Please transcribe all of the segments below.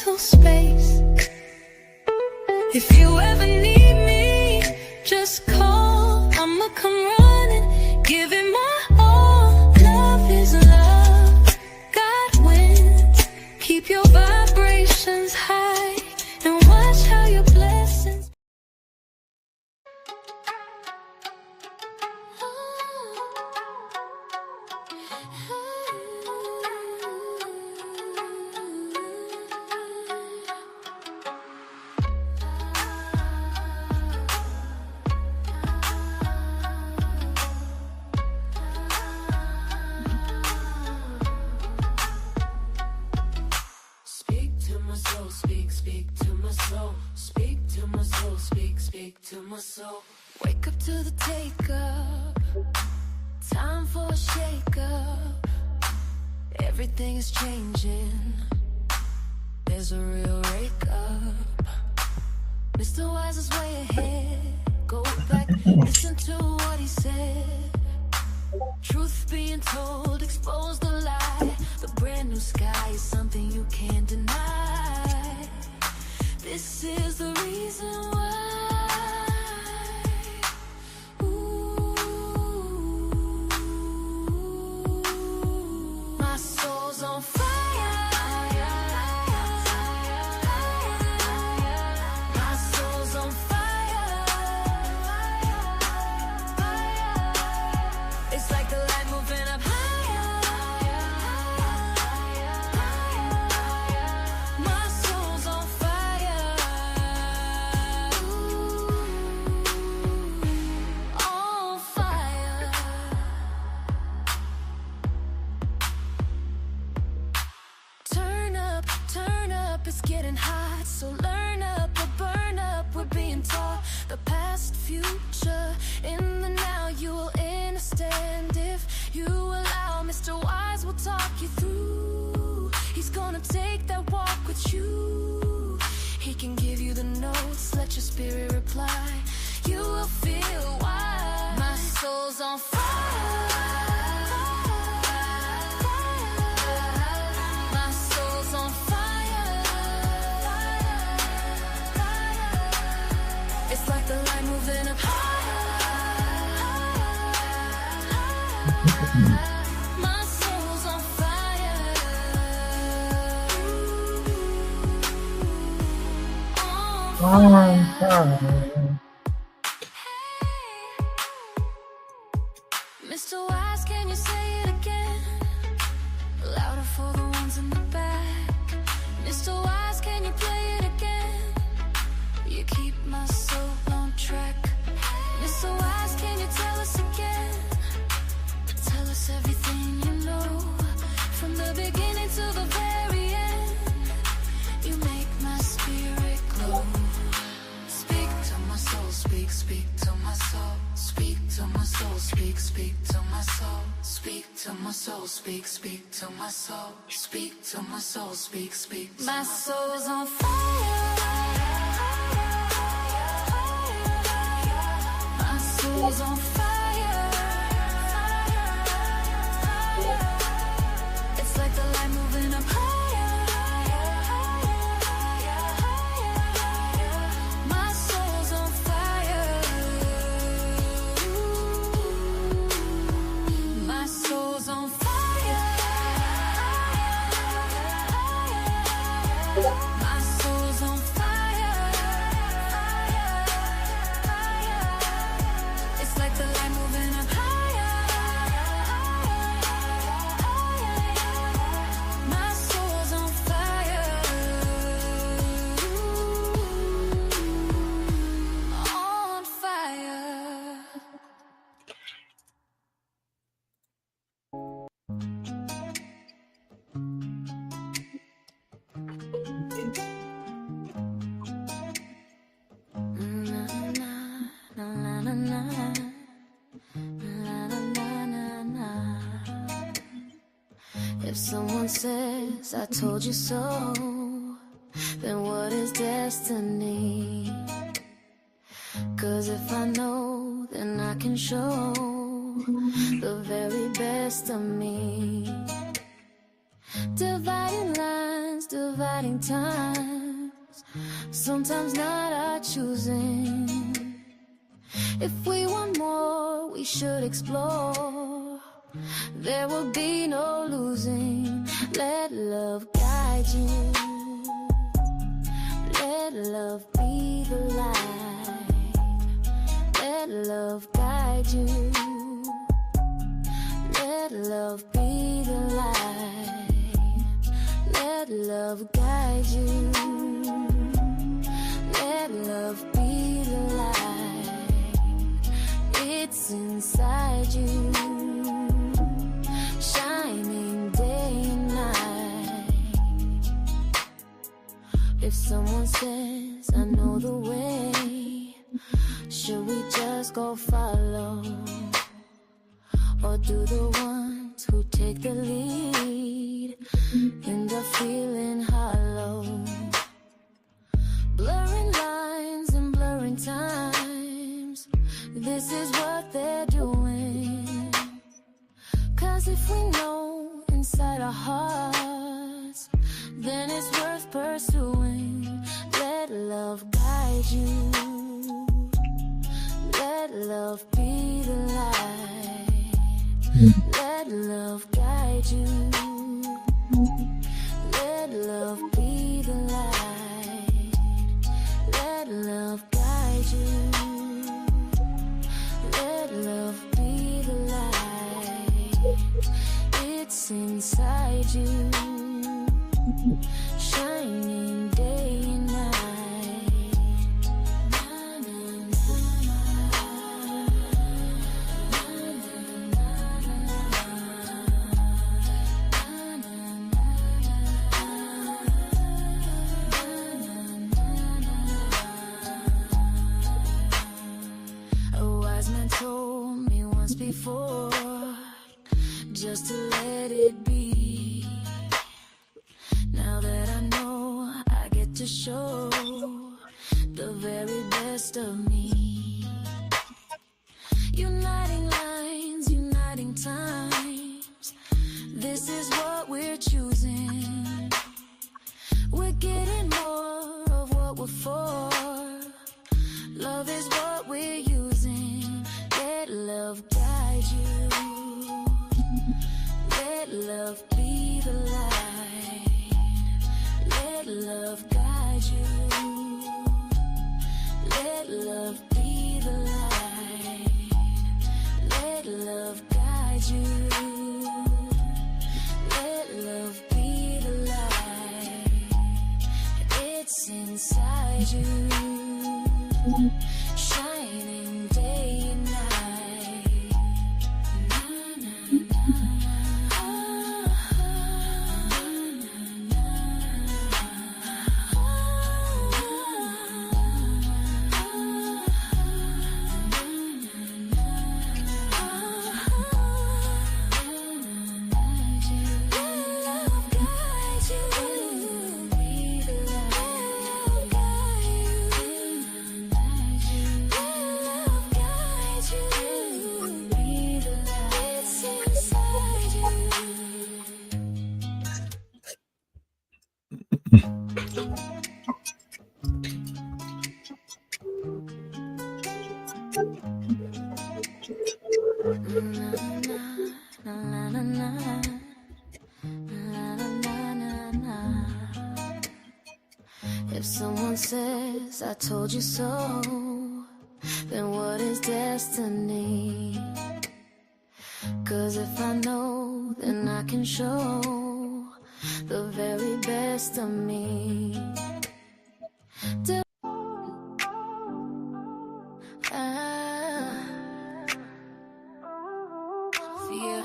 mental space. If you ever need me, just call. I'ma come running, give it my all. Love is love, God wins. Keep your vibrations high and watch how your blessings. Wake up to the take up, time for a shake up. Everything is changing, there's a real wake up. Mr. Wise is way ahead, go back, listen to what he said. Truth being told, expose the lie. The brand new sky is something you can't deny. This is the reason why. It's getting hot, so learn up or burn up. We're being taught the past, future, in the now. You will understand if you allow. Mr. Wise will talk you through. He's gonna take that walk with you. He can give you the notes, let your spirit reply. You will feel why my soul's on fire. Like the light moving up higher. My soul's on fire. On fire. Mr. Wise, can you say it again? Louder for the ones in the back. Mr. Wise, can you play it again? You keep my soul on track. Mr. Wise, can you tell us again? Tell us everything you know, from the beginning to the very end. You make my spirit glow. Speak to my soul, speak, speak to my soul. Speak to my soul, speak, speak to my soul. Speak to my soul, speak, speak to my soul. Speak to my soul, speak, speak to my soul's on fire. Soul's on fire. It's like the light moving up higher. My soul's on fire. My soul's on fire. My soul's on fire. Like the light moving up higher. My soul's on fire. On fire. Na na na na na. If someone says I told you so, then what is destiny? 'Cause if I know, then I can show the very best of me. Dividing lines dividing times, sometimes not our choosing. If we want more, we should explore. There will be no losing. Let love guide you. Let love be the light. Let love guide you. Let love be the light. Let love guide you. Let love be the light. It's inside you, shining day and night. If someone says, I know the way, should we just go follow? Or do the ones who take the lead end up feeling hollow? Blurring lines and blurring times, this is what they're doing. 'Cause if we know inside our hearts, then it's worth pursuing. Let love guide you. Let love be the light. Let love guide you. Let love be the light. Let love guide you. Let love be the light. It's inside you, shining day and night. Na, na, na, a wise man told me once before, just to let it be. Now that I know, I get to show the very best of me. Uniting lines, uniting times, this is what we're choosing. We're getting more of what we're for. Love is what we're using. Let love guide you. Let love be the light. Let love guide you. Let love be the light. Let love guide you. Let love be the light. It's inside you, shining day and night. Na, na, if someone says I told you so, then what is destiny? 'Cause if I know, then I can show the very best of me. Yeah.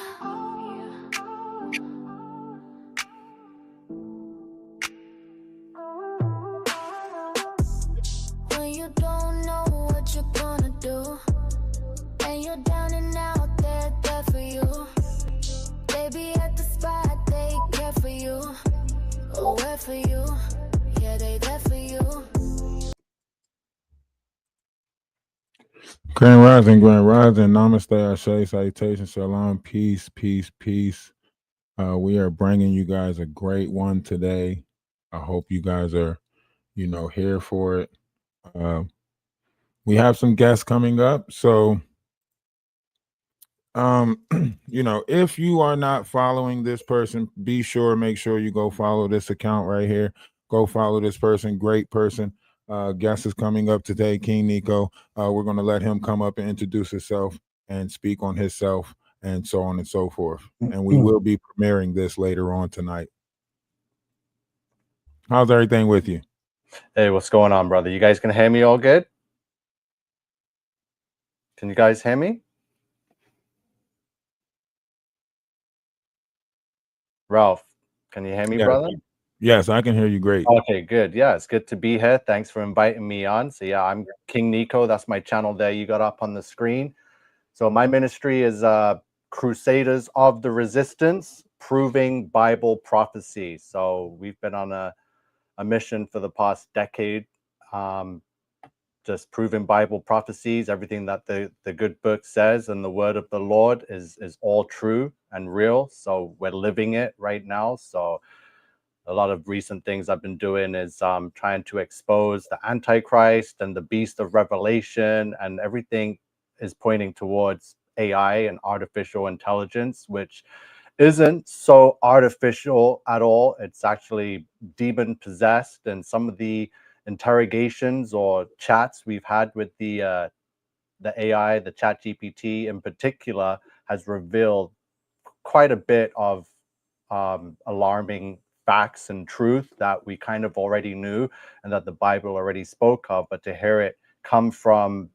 When you don't know what you're gonna do, and you're down and out, they're there for you. They be at the spot, they care for you. Oh, where for you? Yeah, they there for you. Grand Rising, Namaste, Ashe, Salutation, Shalom, peace, peace, peace. We are bringing you guys a great one today. I hope you guys are, here for it. Uh, we have some guests coming up, so um, if you are not following this person, be sure, make sure you go follow this account right here. Go follow this person, great person. Guest is coming up today, King Nico. We're going to let him come up and introduce himself and speak on himself and so on and so forth. And we will be premiering this later on tonight. How's everything with you? Hey, what's going on, brother? You guys can hear me all good? Can you guys hear me? Ralph, can you hear me, Yes. brother? Yes, I can hear you great. Okay, good. Yeah, it's good to be here. Thanks for inviting me on. So yeah, I'm King Nico. That's my channel there you got up on the screen. So my ministry is Crusaders of the Resistance, proving Bible prophecy. So we've been on a mission for the past decade, just proving Bible prophecies, everything that the good book says and the word of the Lord is all true and real. So we're living it right now. So a lot of recent things I've been doing is trying to expose the Antichrist and the beast of Revelation, and everything is pointing towards AI and artificial intelligence, which isn't so artificial at all. It's actually demon possessed, and some of the interrogations or chats we've had with the AI, the Chat GPT in particular, has revealed quite a bit of alarming facts and truth that we kind of already knew and that the Bible already spoke of, but to hear it come from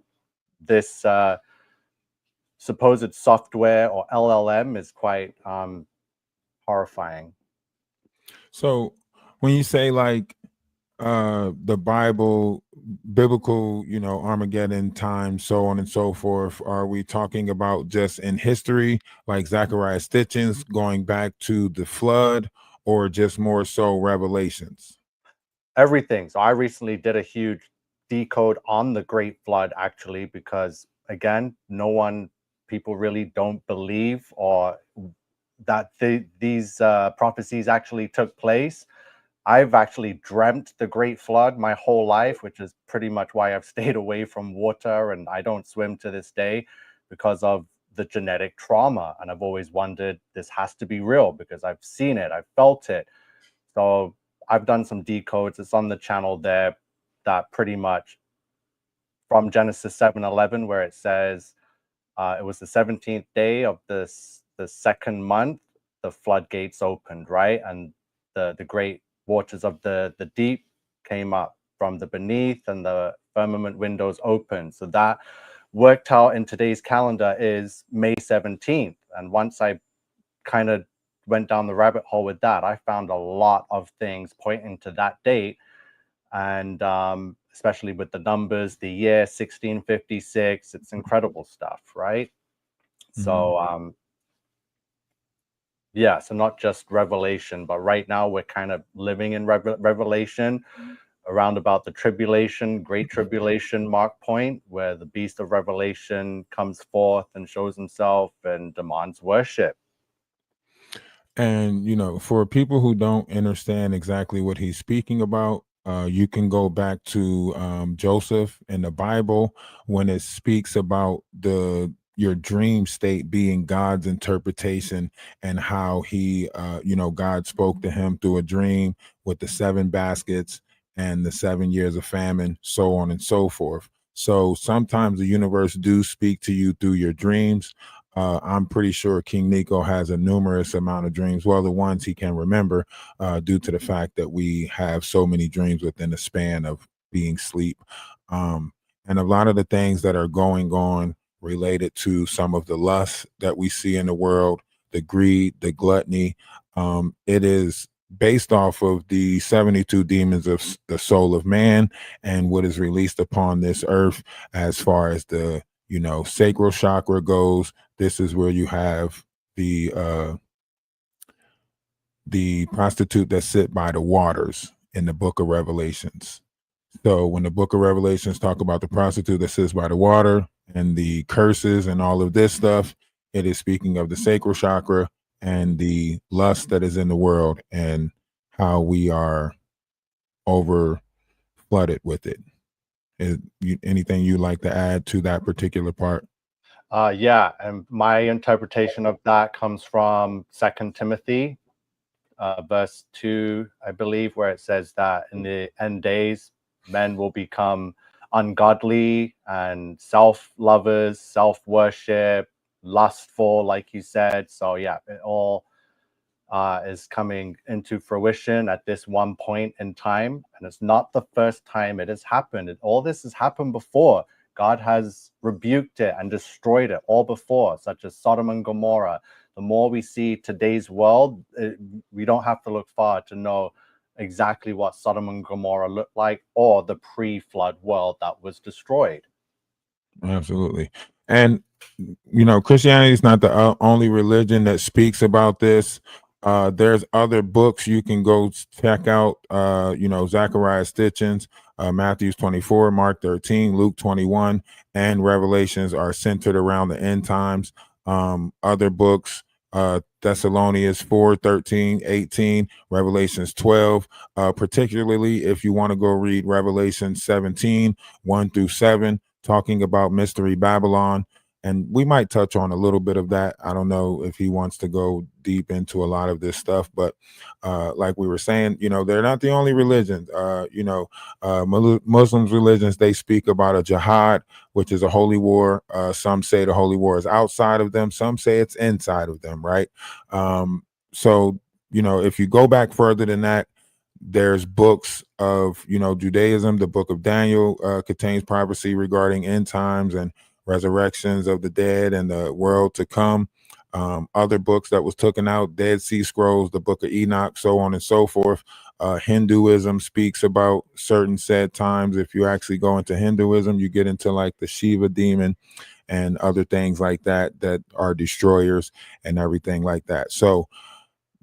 this supposed software or LLM is quite horrifying. So when you say like the Bible, biblical, Armageddon time, so on and so forth, are we talking about just in history, like Zechariah Stitchins going back to the flood, or just more so revelations? Everything. So I recently did a huge decode on the Great Flood, actually, because again, people really don't believe or that these prophecies actually took place. I've actually dreamt the Great Flood my whole life, which is pretty much why I've stayed away from water and I don't swim to this day because of the genetic trauma. And I've always wondered, this has to be real because I've seen it, I've felt it. So I've done some decodes. It's on the channel there that pretty much from Genesis 7:11, where it says, it was the 17th day of the second month, the floodgates opened, right? And the great waters of the deep came up from the beneath and the firmament windows opened. So that worked out in today's calendar is May 17th. And once I kind of went down the rabbit hole with that, I found a lot of things pointing to that date. And especially with the numbers, the year 1656, it's incredible stuff, right? So yeah, so not just Revelation, but right now we're kind of living in Revelation around about the tribulation, great tribulation mark point, where the beast of Revelation comes forth and shows himself and demands worship. And for people who don't understand exactly what he's speaking about, you can go back to Joseph in the Bible when it speaks about the your dream state being God's interpretation, and how he, God spoke to him through a dream with the 7 baskets and the 7 years of famine, so on and so forth. So sometimes the universe do speak to you through your dreams. I'm pretty sure King Nico has a numerous amount of dreams. Well, the ones he can remember, due to the fact that we have so many dreams within the span of being sleep. Um, and a lot of the things that are going on related to some of the lusts that we see in the world, the greed, the gluttony, it is based off of the 72 demons of the soul of man and what is released upon this earth as far as the sacral chakra goes. This is where you have the prostitute that sit by the waters in the book of Revelations. So when the book of Revelations talk about the prostitute that sits by the water and the curses and all of this stuff, it is speaking of the sacral chakra and the lust that is in the world, and how we are over flooded with it. Anything you like to add to that particular part? Yeah, and my interpretation of that comes from Second Timothy, verse 2, I believe, where it says that in the end days, men will become ungodly and self-lovers, self-worship, lustful, like you said. So yeah, it all is coming into fruition at this one point in time. And it's not the first time it has happened. All this has happened before. God has rebuked it and destroyed it all before, such as Sodom and Gomorrah. The more we see today's world, we don't have to look far to know exactly what Sodom and Gomorrah looked like, or the pre-flood world that was destroyed. Absolutely. And Christianity is not the only religion that speaks about this. There's other books you can go check out. Zachariah Stitchin's, Matthew's 24, Mark 13, Luke 21, and Revelations are centered around the end times. Other books, Thessalonians 4, 13, 18, Revelations 12. Particularly if you want to go read Revelation 17, 1 through 7, talking about Mystery Babylon. And we might touch on a little bit of that. I don't know if he wants to go deep into a lot of this stuff, but like we were saying, they're not the only religions. Muslims religions, they speak about a jihad, which is a holy war. Some say the holy war is outside of them. Some say it's inside of them, right? So, if you go back further than that, there's books of Judaism. The book of Daniel contains prophecy regarding end times and resurrections of the dead and the world to come. Other books that was taken out, Dead Sea Scrolls, the book of Enoch, so on and so forth. Hinduism speaks about certain said times. If you actually go into Hinduism, you get into like the Shiva demon and other things like that are destroyers and everything like that. So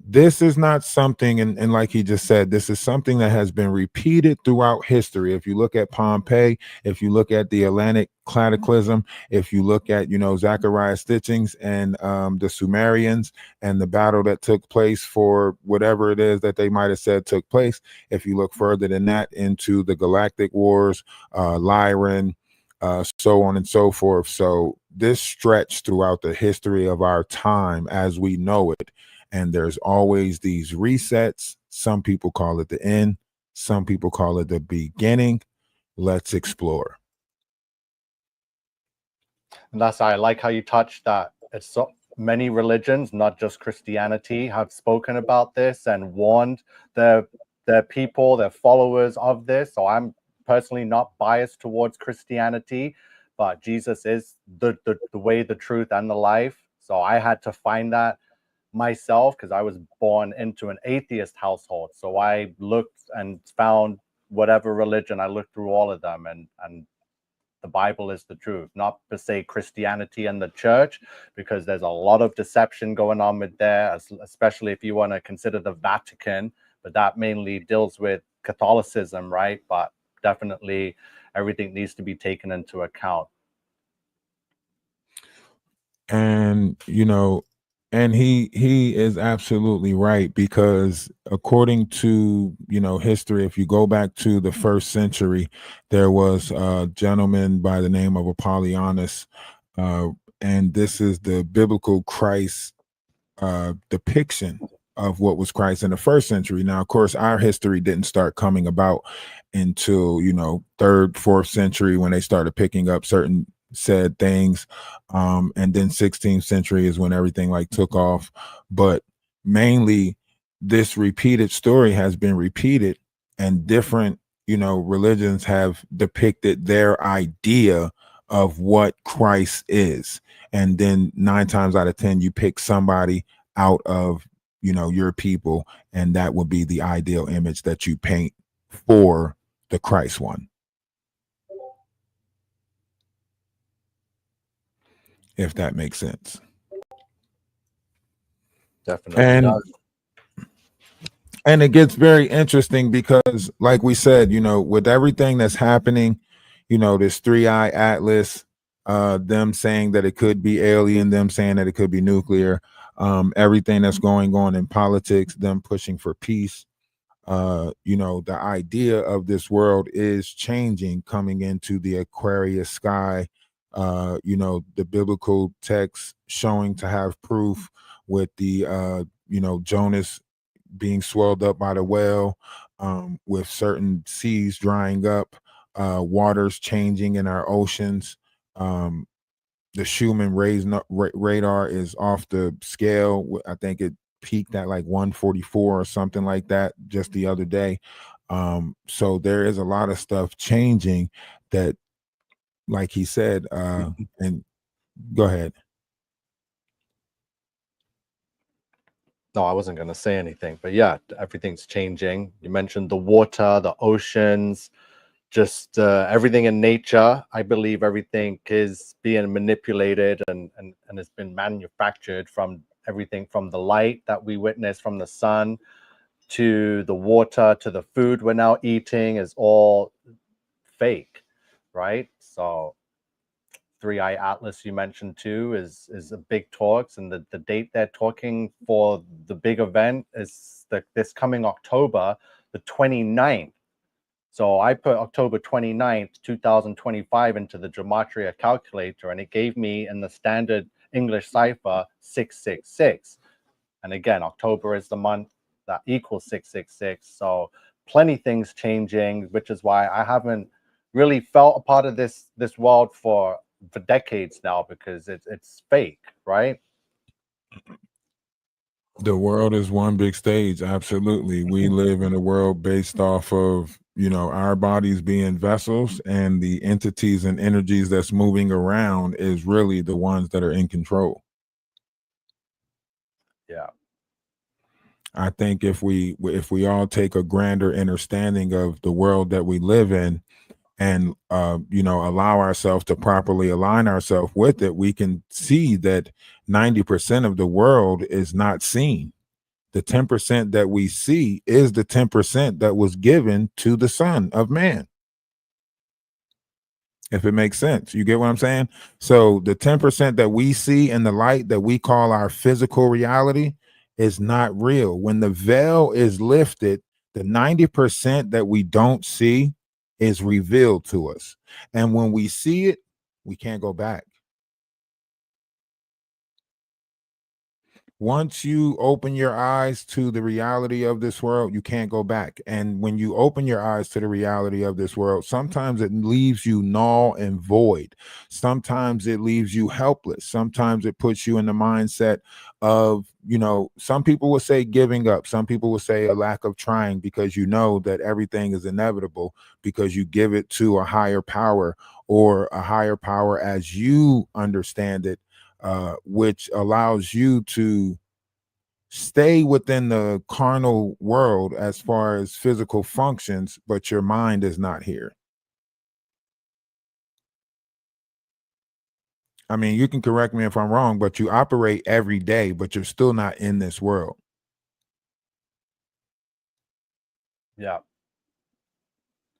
this is not something, and like he just said, this is something that has been repeated throughout history. If you look at Pompeii, if you look at the Atlantic cataclysm, if you look at Zachariah Stitchings and the Sumerians and the battle that took place for whatever it is that they might have said took place, if you look further than that into the Galactic Wars, Lyran, so on and so forth. So this stretched throughout the history of our time as we know it. And there's always these resets. Some people call it the end. Some people call it the beginning. Let's explore. And I like how you touched that. It's so many religions, not just Christianity, have spoken about this and warned their people, their followers of this. So I'm personally not biased towards Christianity, but Jesus is the way, the truth, and the life. So I had to find that myself because I was born into an atheist household. So I looked and found whatever religion. I looked through all of them, and the Bible is the truth, not per se Christianity and the church, because there's a lot of deception going on with there, especially if you want to consider the Vatican, but that mainly deals with Catholicism, right? But definitely everything needs to be taken into account. And and he is absolutely right, because according to history, if you go back to the 1st century, there was a gentleman by the name of Apollonius, and this is the biblical Christ depiction of what was Christ in the 1st century. Now, of course, our history didn't start coming about until 3rd, 4th century, when they started picking up certain said things, and then 16th century is when everything like took off. But mainly, this repeated story has been repeated, and different religions have depicted their idea of what Christ is. And then 9 times out of 10 you pick somebody out of your people, and that would be the ideal image that you paint for the Christ one, if that makes sense. Definitely does. And it gets very interesting because, like we said, with everything that's happening, this 3-eye atlas, them saying that it could be alien, them saying that it could be nuclear, everything that's going on in politics, them pushing for peace, The idea of this world is changing, coming into the Aquarius sky. The biblical text showing to have proof with the Jonas being swelled up by the whale, with certain seas drying up, waters changing in our oceans. Um, the Schumann radar is off the scale. I think it peaked at like 144 or something like that just the other day. So there is a lot of stuff changing that, like he said, and go ahead. No, I wasn't going to say anything, but yeah, everything's changing. You mentioned the water, the oceans, just everything in nature. I believe everything is being manipulated and has been manufactured, from everything from the light that we witness from the sun to the water to the food we're now eating is all fake, right? So Three Eye Atlas you mentioned too is a big talks, and the date they're talking for the big event is this coming October the 29th. So I put October 29th, 2025 into the gematria calculator, and it gave me in the standard English cipher 666. And again, October is the month that equals 666. So plenty things changing, which is why I haven't really felt a part of this world for decades now, because it's fake, right? The world is one big stage. Absolutely. We live in a world based off of, our bodies being vessels, and the entities and energies that's moving around is really the ones that are in control. Yeah. I think if we all take a grander understanding of the world that we live in, and allow ourselves to properly align ourselves with it, we can see that 90% of the world is not seen. The 10% that we see is the 10% that was given to the Son of Man. If it makes sense, you get what I'm saying? So the 10% that we see in the light that we call our physical reality is not real. When the veil is lifted, the 90% that we don't see is revealed to us. And when we see it, we can't go back. Once you open your eyes to the reality of this world, you can't go back. And when you open your eyes to the reality of this world, sometimes it leaves you null and void. Sometimes it leaves you helpless. Sometimes it puts you in the mindset of, some people will say giving up. Some people will say a lack of trying, because you know that everything is inevitable, because you give it to a higher power, or a higher power as you understand it, which allows you to stay within the carnal world as far as physical functions, but your mind is not here. I mean, you can correct me if I'm wrong, but you operate every day, but you're still not in this world. Yeah.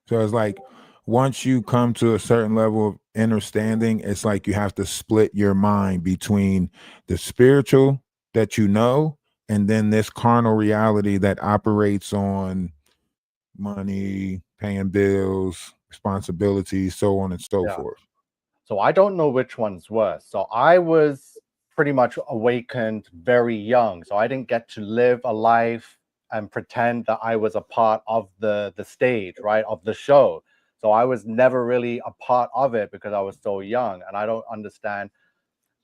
So it's like, once you come to a certain level of understanding, it's like you have to split your mind between the spiritual that and then this carnal reality that operates on money, paying bills, responsibilities, so on and so Yeah. forth. So I don't know which one's worse. So I was pretty much awakened very young. So I didn't get to live a life and pretend that I was a part of the stage, right? Of the show. So I was never really a part of it because I was so young, and I don't understand,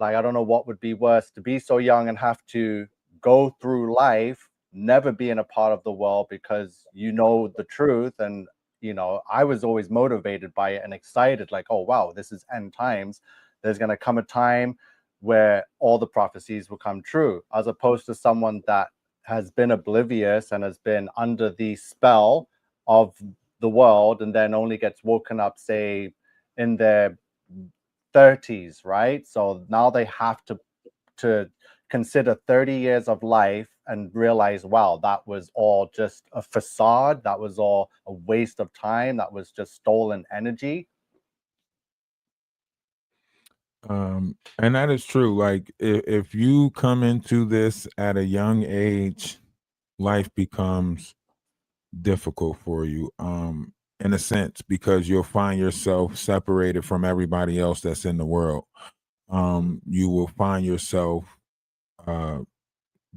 like, I don't know what would be worse, to be so young and have to go through life never being a part of the world because you know the truth. And I was always motivated by it and excited, like, oh wow, this is end times. There's going to come a time where all the prophecies will come true, as opposed to someone that has been oblivious and has been under the spell of the world, and then only gets woken up, say, in their 30s, right? So now they have to consider 30 years of life and realize, wow, that was all just a facade. That was all a waste of time. That was just stolen energy. And that is true. Like, if you come into this at a young age, life becomes difficult for you, in a sense, because you'll find yourself separated from everybody else that's in the world. You will find yourself uh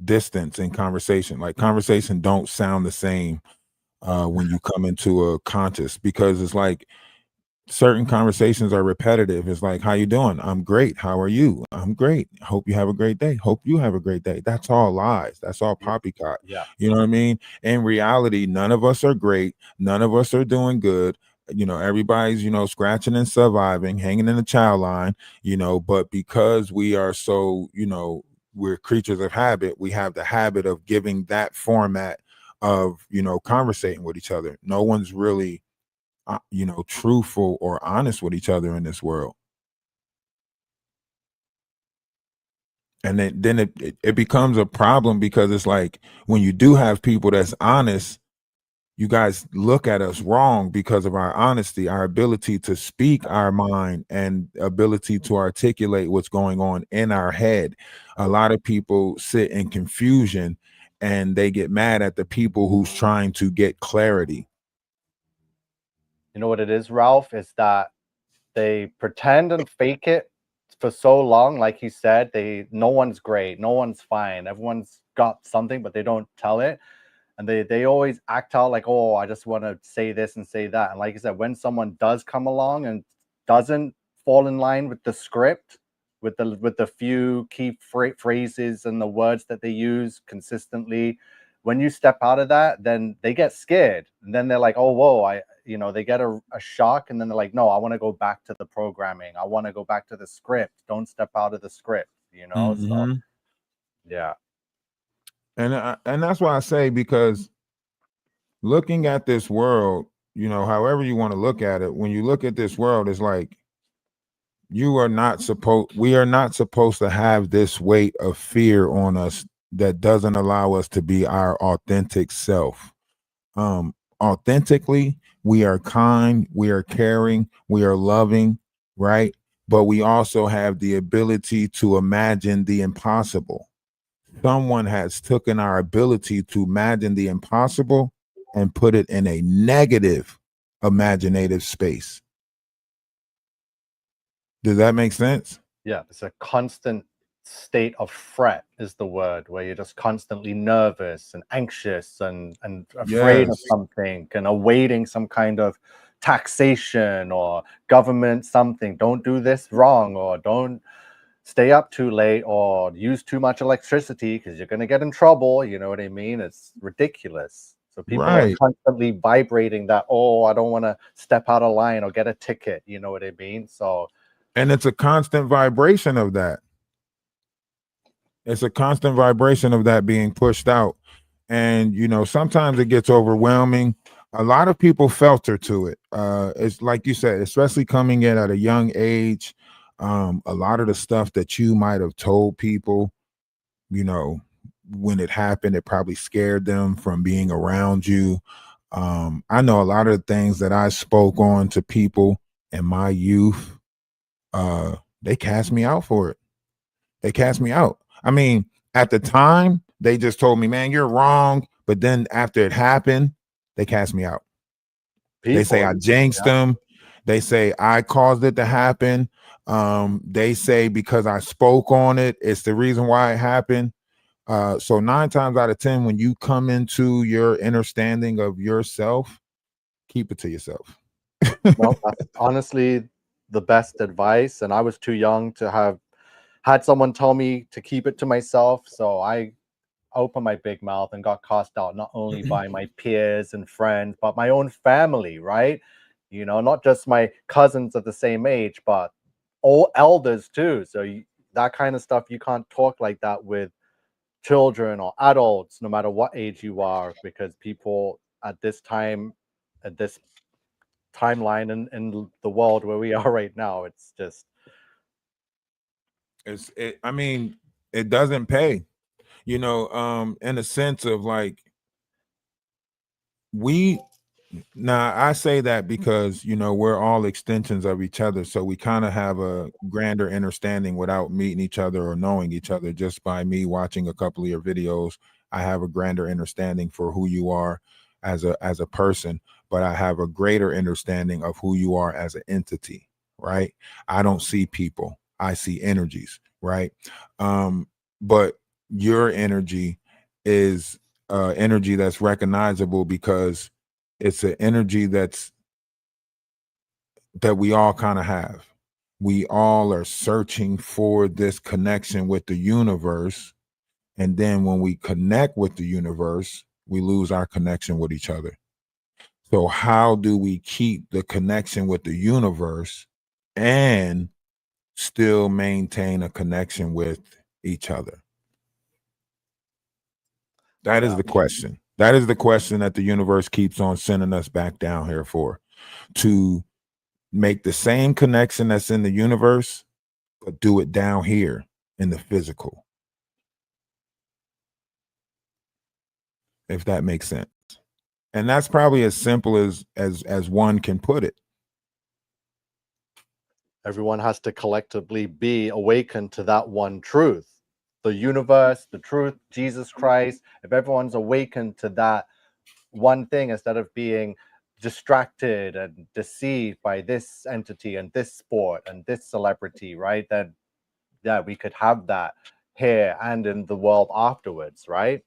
distance in conversation. Like conversation don't sound the same when you come into a conscious, because it's like certain conversations are repetitive. It's like, how you doing? I'm great. How are you? I'm great. Hope you have a great day. Hope you have a great day. That's all lies. That's all Yeah. poppycock. Yeah. You know what I mean? In reality, none of us are great. None of us are doing good. Everybody's, scratching and surviving, hanging in the child line, but because we are so, we're creatures of habit, we have the habit of giving that format of, conversating with each other. No one's really truthful or honest with each other in this world. And then it becomes a problem, because it's like when you do have people that's honest, you guys look at us wrong because of our honesty, our ability to speak our mind, and ability to articulate what's going on in our head. A lot of people sit in confusion, and they get mad at the people who's trying to get clarity. You know what it is, Ralph? Is that they pretend and fake it for so long. Like you said, no one's great, no one's fine, everyone's got something, but they don't tell it. And they always act out like, oh, I just want to say this and say that. And like you said, when someone does come along and doesn't fall in line with the script, with the few key phrases and the words that they use consistently, when you step out of that, then they get scared, and then they're like, oh, whoa, they get a shock, and then they're like, no, I want to go back to the programming, I want to go back to the script, don't step out of the script. So Mhm. yeah. And that's why I say, because looking at this world, however you want to look at it, when you look at this world, it's like we are not supposed to have this weight of fear on us that doesn't allow us to be our authentic self. Authentically, we are kind, we are caring, we are loving, right? But we also have the ability to imagine the impossible. Someone has taken our ability to imagine the impossible and put it in a negative imaginative space. Does that make sense? Yeah, it's a constant state of fret is the word, where you're just constantly nervous and anxious and afraid of Yes. something and awaiting some kind of taxation or government something. Don't do this wrong, or don't stay up too late, or use too much electricity because you're going to get in trouble. You know what I mean? It's ridiculous. So people are Right. constantly vibrating that, oh, I don't want to step out of line or get a ticket. You know what I mean? So And it's a constant vibration of that. It's a constant vibration of that being pushed out. And, sometimes it gets overwhelming. A lot of people filter to it. It's like you said, especially coming in at a young age. A lot of the stuff that you might have told people, you know, when it happened, it probably scared them from being around you. I know a lot of the things that I spoke on to people in my youth, they cast me out for it. They cast me out. I mean, at the time, they just told me, man, you're wrong. But then after it happened, they cast me out. They say people, I jinxed yeah. them. They say I caused it to happen. They say because I spoke on it, it's the reason why it happened. So 9 times out of 10, when you come into your understanding of yourself, keep it to yourself. No, that's honestly the best advice. And I was too young to have had someone tell me to keep it to myself. So I opened my big mouth and got cast out, not only by my peers and friends, but my own family, right? Not just my cousins of the same age, but all elders too. So that kind of stuff, you can't talk like that with children or adults, no matter what age you are, because people at this time, at this timeline in the world where we are right now, it's just I mean, it doesn't pay, in a sense of like, we now I say that because we're all extensions of each other, so we kind of have a grander understanding without meeting each other or knowing each other. Just by me watching a couple of your videos, I have a grander understanding for who you are. as a person, but I have a greater understanding of who you are as an entity, right? I don't see people, I see energies, right? But your energy is energy that's recognizable because it's an energy that we all kind of have. We all are searching for this connection with the universe. And then when we connect with the universe, we lose our connection with each other. So, how do we keep the connection with the universe and still maintain a connection with each other? That is Yeah. the question. That is the question that the universe keeps on sending us back down here for, to make the same connection that's in the universe, but do it down here in the physical, if that makes sense. And that's probably as simple as one can put it. Everyone has to collectively be awakened to that one truth, the universe, the truth, Jesus Christ. If everyone's awakened to that one thing instead of being distracted and deceived by this entity and this sport and this celebrity, right? Then yeah, we could have that here and in the world afterwards, right?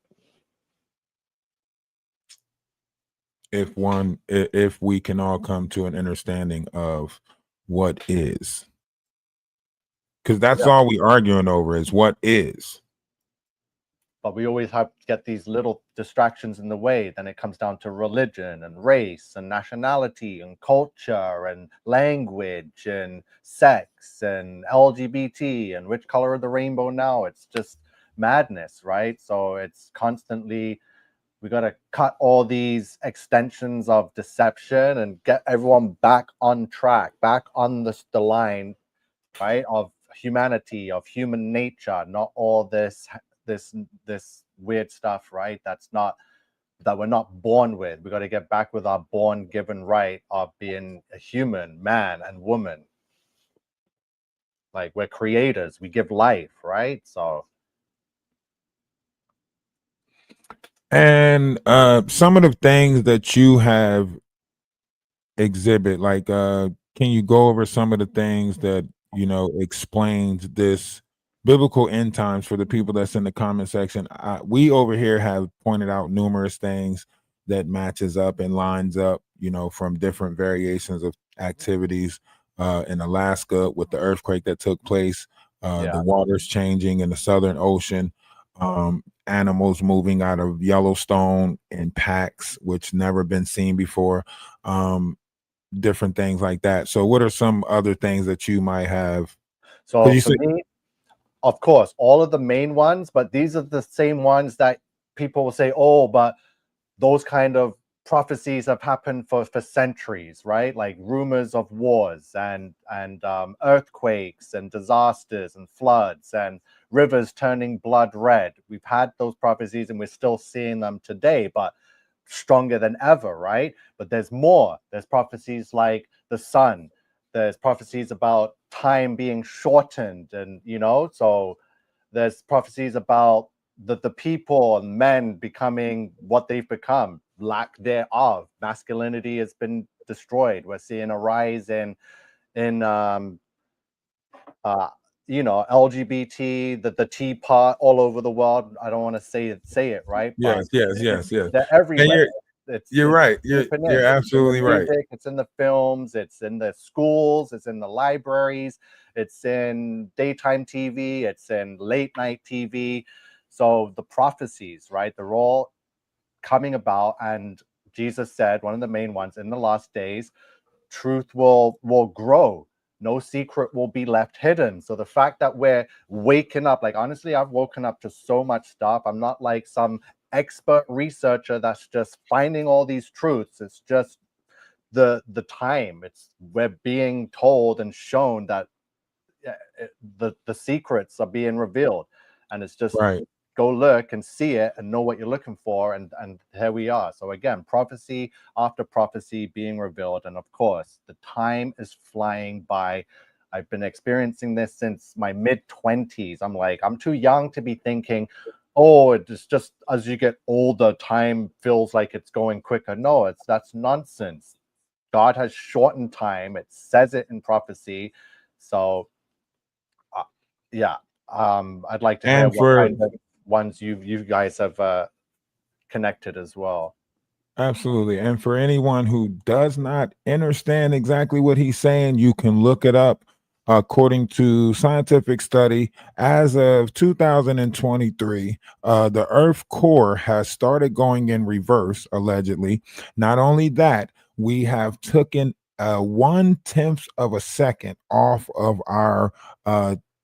If we can all come to an understanding of what is, because that's Yeah. all we arguing over is what is. But we always have to get these little distractions in the way. Then it comes down to religion and race and nationality and culture and language and sex and LGBT and which color of the rainbow now. It's just madness, right? So it's constantly, we got to cut all these extensions of deception and get everyone back on track, back on the line, right, of humanity, of human nature, not all this weird stuff, right? That we're not born with. We got to get back with our born given right of being a human, man and woman. Like we're creators, we give life, right? So And some of the things that you have exhibit, like can you go over some of the things that explains this biblical end times for the people that's in the comment section? We over here have pointed out numerous things that matches up and lines up, from different variations of activities in Alaska with the earthquake that took place, the yeah. waters changing in the Southern Ocean, animals moving out of Yellowstone in packs, which never been seen before. Different things like that. So what are some other things that you might have? Because So you for said, me, of course, all of the main ones, but these are the same ones that people will say, oh, but those kind of prophecies have happened for centuries, right? Like rumors of wars and earthquakes and disasters and floods and rivers turning blood red. We've had those prophecies and we're still seeing them today, but stronger than ever, right? But there's more. There's prophecies like the sun. There's prophecies about time being shortened, and so there's prophecies about the people and men becoming what they've become, lack thereof. Masculinity has been destroyed. We're seeing a rise in uh LGBT, the teapot all over the world. I don't want to say it right, but yes, yes, yes, yes. they're And everywhere. you're It's right. creeping You're in. It's in the absolutely right. music, it's in the films, it's in the schools, it's in the libraries, it's in daytime TV, it's in late night TV. So the prophecies, right? They're all coming about, and Jesus said one of the main ones, in the last days truth will grow, no secret will be left hidden. So the fact that we're waking up, like honestly, I've woken up to so much stuff. I'm not like some expert researcher that's just finding all these truths. It's just the time. It's we're being told and shown that the secrets are being revealed, and it's just Right. go look and see it and know what you're looking for, and here we are. So again, prophecy after prophecy being revealed, and of course the time is flying by. I've been experiencing this since my mid 20s. I'm too young to be thinking, oh, it's just as you get older, time feels like it's going quicker. No, that's nonsense. God has shortened time. It says it in prophecy. So, uh, yeah, I'd like to hear And what for kind of ones you guys have connected as well. Absolutely. And for anyone who does not understand exactly what he's saying, you can look it up. According to scientific study, as of 2023, the Earth core has started going in reverse, allegedly. Not only that, we have taken 1/10 of a second off of our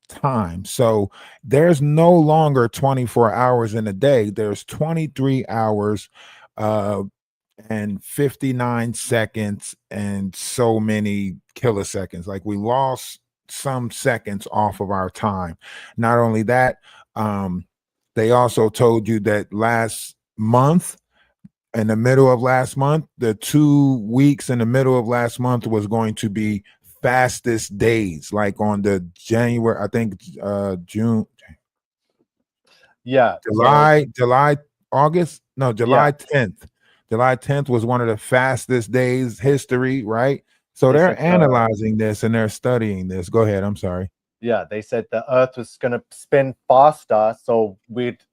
time. So there's no longer 24 hours in a day, there's 23 hours. And 59 seconds and so many kiloseconds. Like we lost some seconds off of our time. Not only that, they also told you that last month, in the middle of last month, the 2 weeks in the middle of last month was going to be fastest days, like on the January, I think June, Yeah. So July, August, no, yeah, July 10th. July 10th was one of the fastest days history, right? So they said they're analyzing this and they're studying this. Go ahead. I'm sorry. yeah, they said the Earth was going to spin faster, so we'd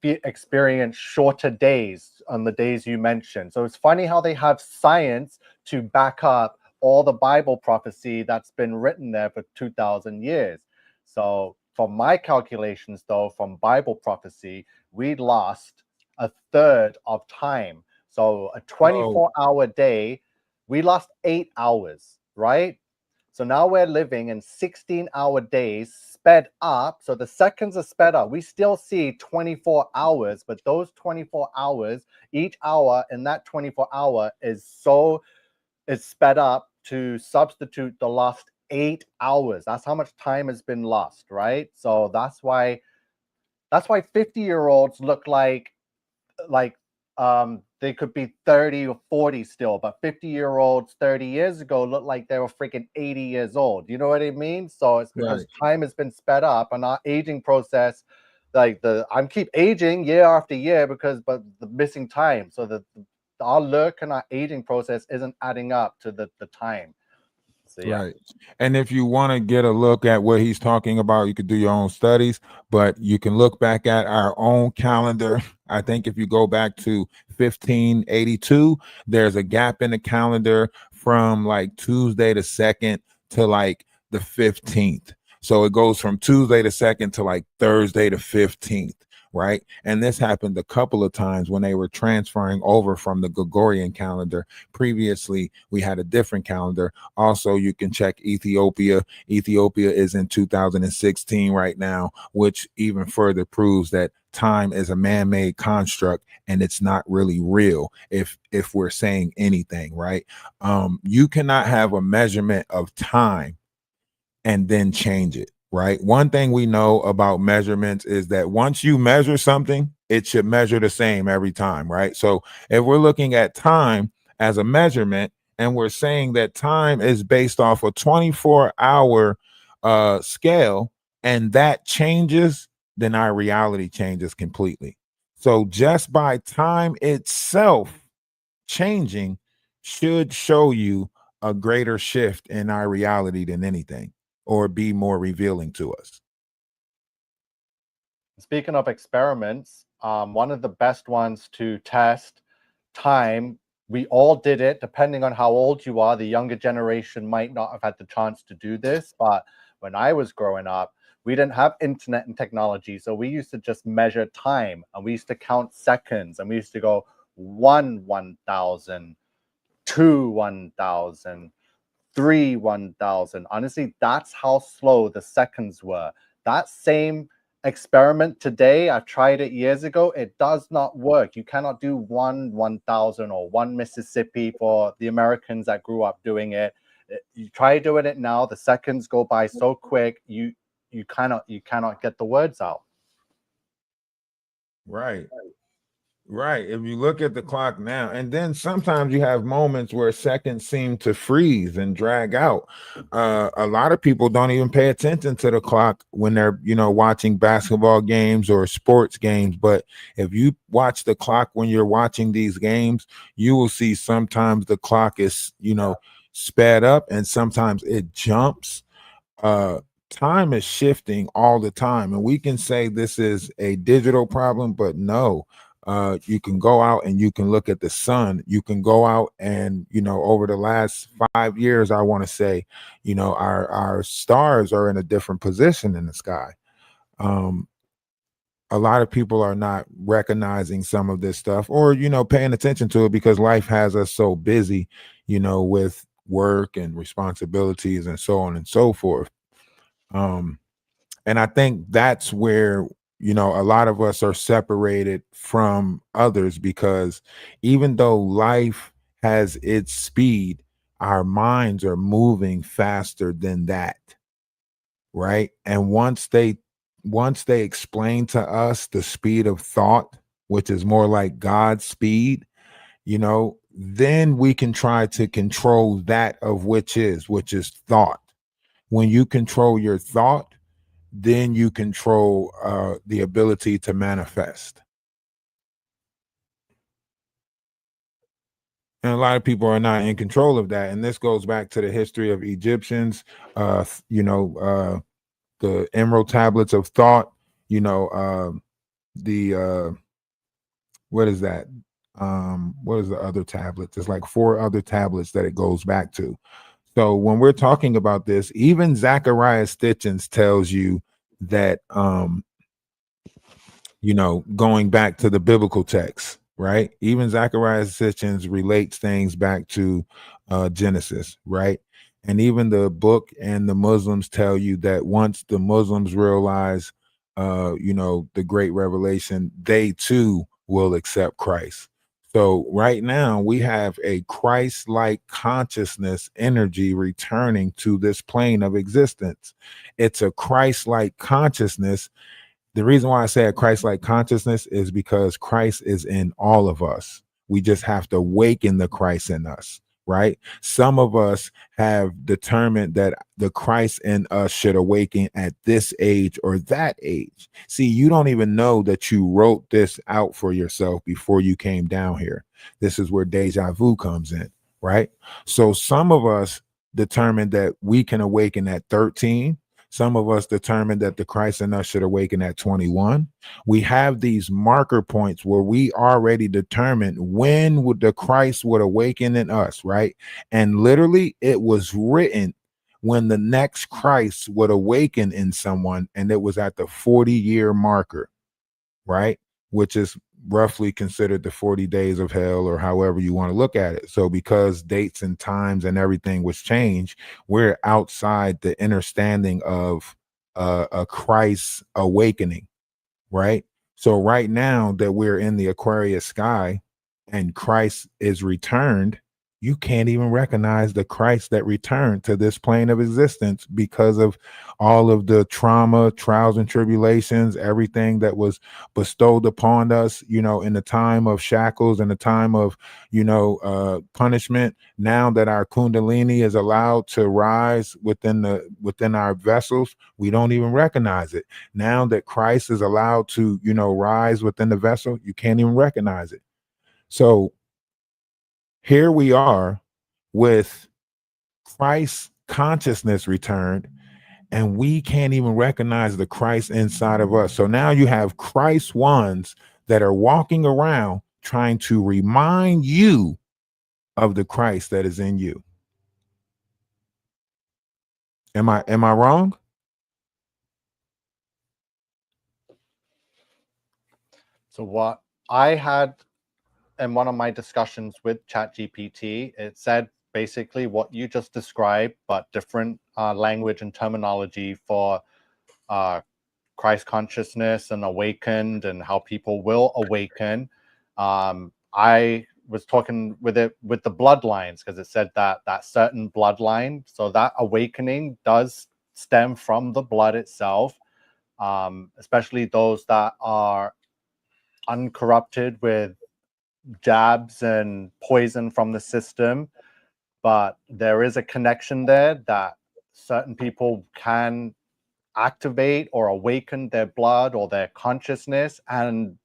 experience shorter days on the days you mentioned. So it's funny how they have science to back up all the Bible prophecy that's been written there for 2,000 years. So, from my calculations, though, from Bible prophecy, we lost a third of time. So, a So 24-hour day, we lost 8 hours, right? So now we're living in 16-hour days, sped up. So the seconds are sped up. We still see 24 hours, but those 24 hours, each hour in that 24-hour is sped up to substitute the last 8 hours. That's how much time has been lost, right? So that's why 50-year-olds look like they could be 30 or 40 still, but 50-year-olds 30 years ago looked like they were freaking 80 years old. You know what I mean? So it's because right. time has been sped up and our aging process, like the I'm keep aging year after year because but the missing time. So our look and our aging process isn't adding up to the time. So yeah. Right. And if you want to get a look at what he's talking about, you could do your own studies, but you can look back at our own calendar. I think if you go back to 1582, there's a gap in the calendar from like Tuesday the 2nd to like the 15th. So it goes from Tuesday the 2nd to like Thursday the 15th. Right. And this happened a couple of times when they were transferring over from the Gregorian calendar. Previously, we had a different calendar. Also, you can check Ethiopia. Ethiopia is in 2016 right now, which even further proves that time is a man-made construct and it's not really real if we're saying anything, right? You cannot have a measurement of time and then change it, right? One thing we know about measurements is that once you measure something, it should measure the same every time, right? So if we're looking at time as a measurement and we're saying that time is based off a 24-hour scale and that changes, then our reality changes completely. So just by time itself changing should show you a greater shift in our reality than anything or be more revealing to us. Speaking of experiments, one of the best ones to test time, we all did it, depending on how old you are. The younger generation might not have had the chance to do this, but when I was growing up, we didn't have internet and technology. So we used to just measure time and we used to count seconds and we used to go 1,000, 1,000, 1,000. Honestly, that's how slow the seconds were. That same experiment today, I tried it years ago. It does not work. You cannot do 1,000 or one Mississippi for the Americans that grew up doing it. You try doing it now, the seconds go by so quick. You cannot get the words out. Right. Right. If you look at the clock now, and then sometimes you have moments where seconds seem to freeze and drag out. A lot of people don't even pay attention to the clock when they're, watching basketball games or sports games. But if you watch the clock when you're watching these games, you will see sometimes the clock is, sped up and sometimes it jumps. uh Time is shifting all the time, and we can say this is a digital problem, but no. You can go out and you can look at the sun. You can go out and, over the last 5 years, I want to say, our stars are in a different position in the sky. um a lot of people are not recognizing some of this stuff, or, paying attention to it, because life has us so busy, with work and responsibilities and so on and so forth. um and I think that's where, a lot of us are separated from others, because even though life has its speed, our minds are moving faster than that, right? And once they explain to us the speed of thought, which is more like God's speed, then we can try to control that of which is thought. When you control your thought, then you control the ability to manifest. And a lot of people are not in control of that. And this goes back to the history of Egyptians, the emerald tablets of thought, the what is that? What is the other tablets? There's like four other tablets that it goes back to. So when we're talking about this, even Zachariah Stitchens tells you that going back to the biblical text, right? Even Zachariah Sitchins relates things back to Genesis, right? And even the book and the Muslims tell you that once the Muslims realize, the great revelation, they too will accept Christ. So right now we have a Christ-like consciousness energy returning to this plane of existence. It's a Christ-like consciousness. The reason why I say a Christ-like consciousness is because Christ is in all of us. We just have to awaken the Christ in us, right? Some of us have determined that the Christ in us should awaken at this age or that age. See, you don't even know that you wrote this out for yourself before you came down here. This is where deja vu comes in, right? So some of us determined that we can awaken at 13. Some of us determined that the Christ in us should awaken at 21. We have these marker points where we already determined when would the Christ would awaken in us, right? And literally it was written when the next Christ would awaken in someone, and it was at the 40-year marker, right? Which is roughly considered the 40 days of hell, or however you want to look at it. So because dates and times and everything was changed, we're outside the understanding of a Christ awakening, right? So right now that we're in the Aquarius sky and Christ is returned, you can't even recognize the Christ that returned to this plane of existence because of all of the trauma, trials, and tribulations, everything that was bestowed upon us, in the time of shackles and the time of, punishment. Now that our Kundalini is allowed to rise within our vessels, we don't even recognize it. Now that Christ is allowed to, rise within the vessel, you can't even recognize it. So here we are with Christ consciousness returned, and we can't even recognize the Christ inside of us. So now you have Christ ones that are walking around trying to remind you of the Christ that is in you. Am I wrong? So what I had in one of my discussions with ChatGPT, it said basically what you just described, but different language and terminology for uh, Christ consciousness and awakened, and how people will awaken. I was talking with it with the bloodlines, because it said that certain bloodline, so that awakening does stem from the blood itself, especially those that are uncorrupted with jabs and poison from the system, but there is a connection there that certain people can activate or awaken their blood or their consciousness, and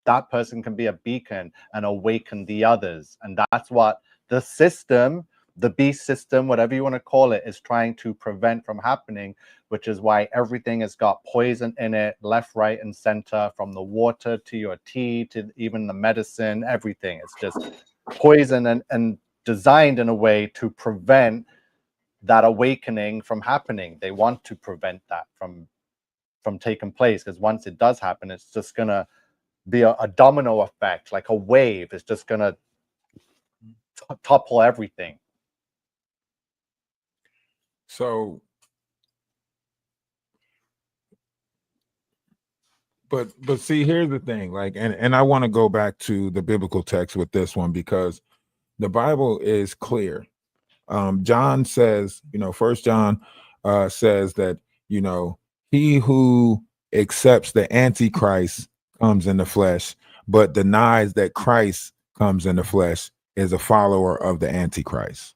that person can be a beacon and awaken the others. And that's what the system, the beast system, whatever you want to call it, is trying to prevent from happening, which is why everything has got poison in it, left, right, and center, from the water to your tea to even the medicine, everything. It's just poison and designed in a way to prevent that awakening from happening. They want to prevent that from taking place, because once it does happen, it's just gonna be a domino effect, like a wave. It's just gonna topple everything. So, but see, here's the thing, like, and I want to go back to the biblical text with this one, because the Bible is clear. John says, First John says that, he who accepts the Antichrist comes in the flesh, but denies that Christ comes in the flesh is a follower of the Antichrist.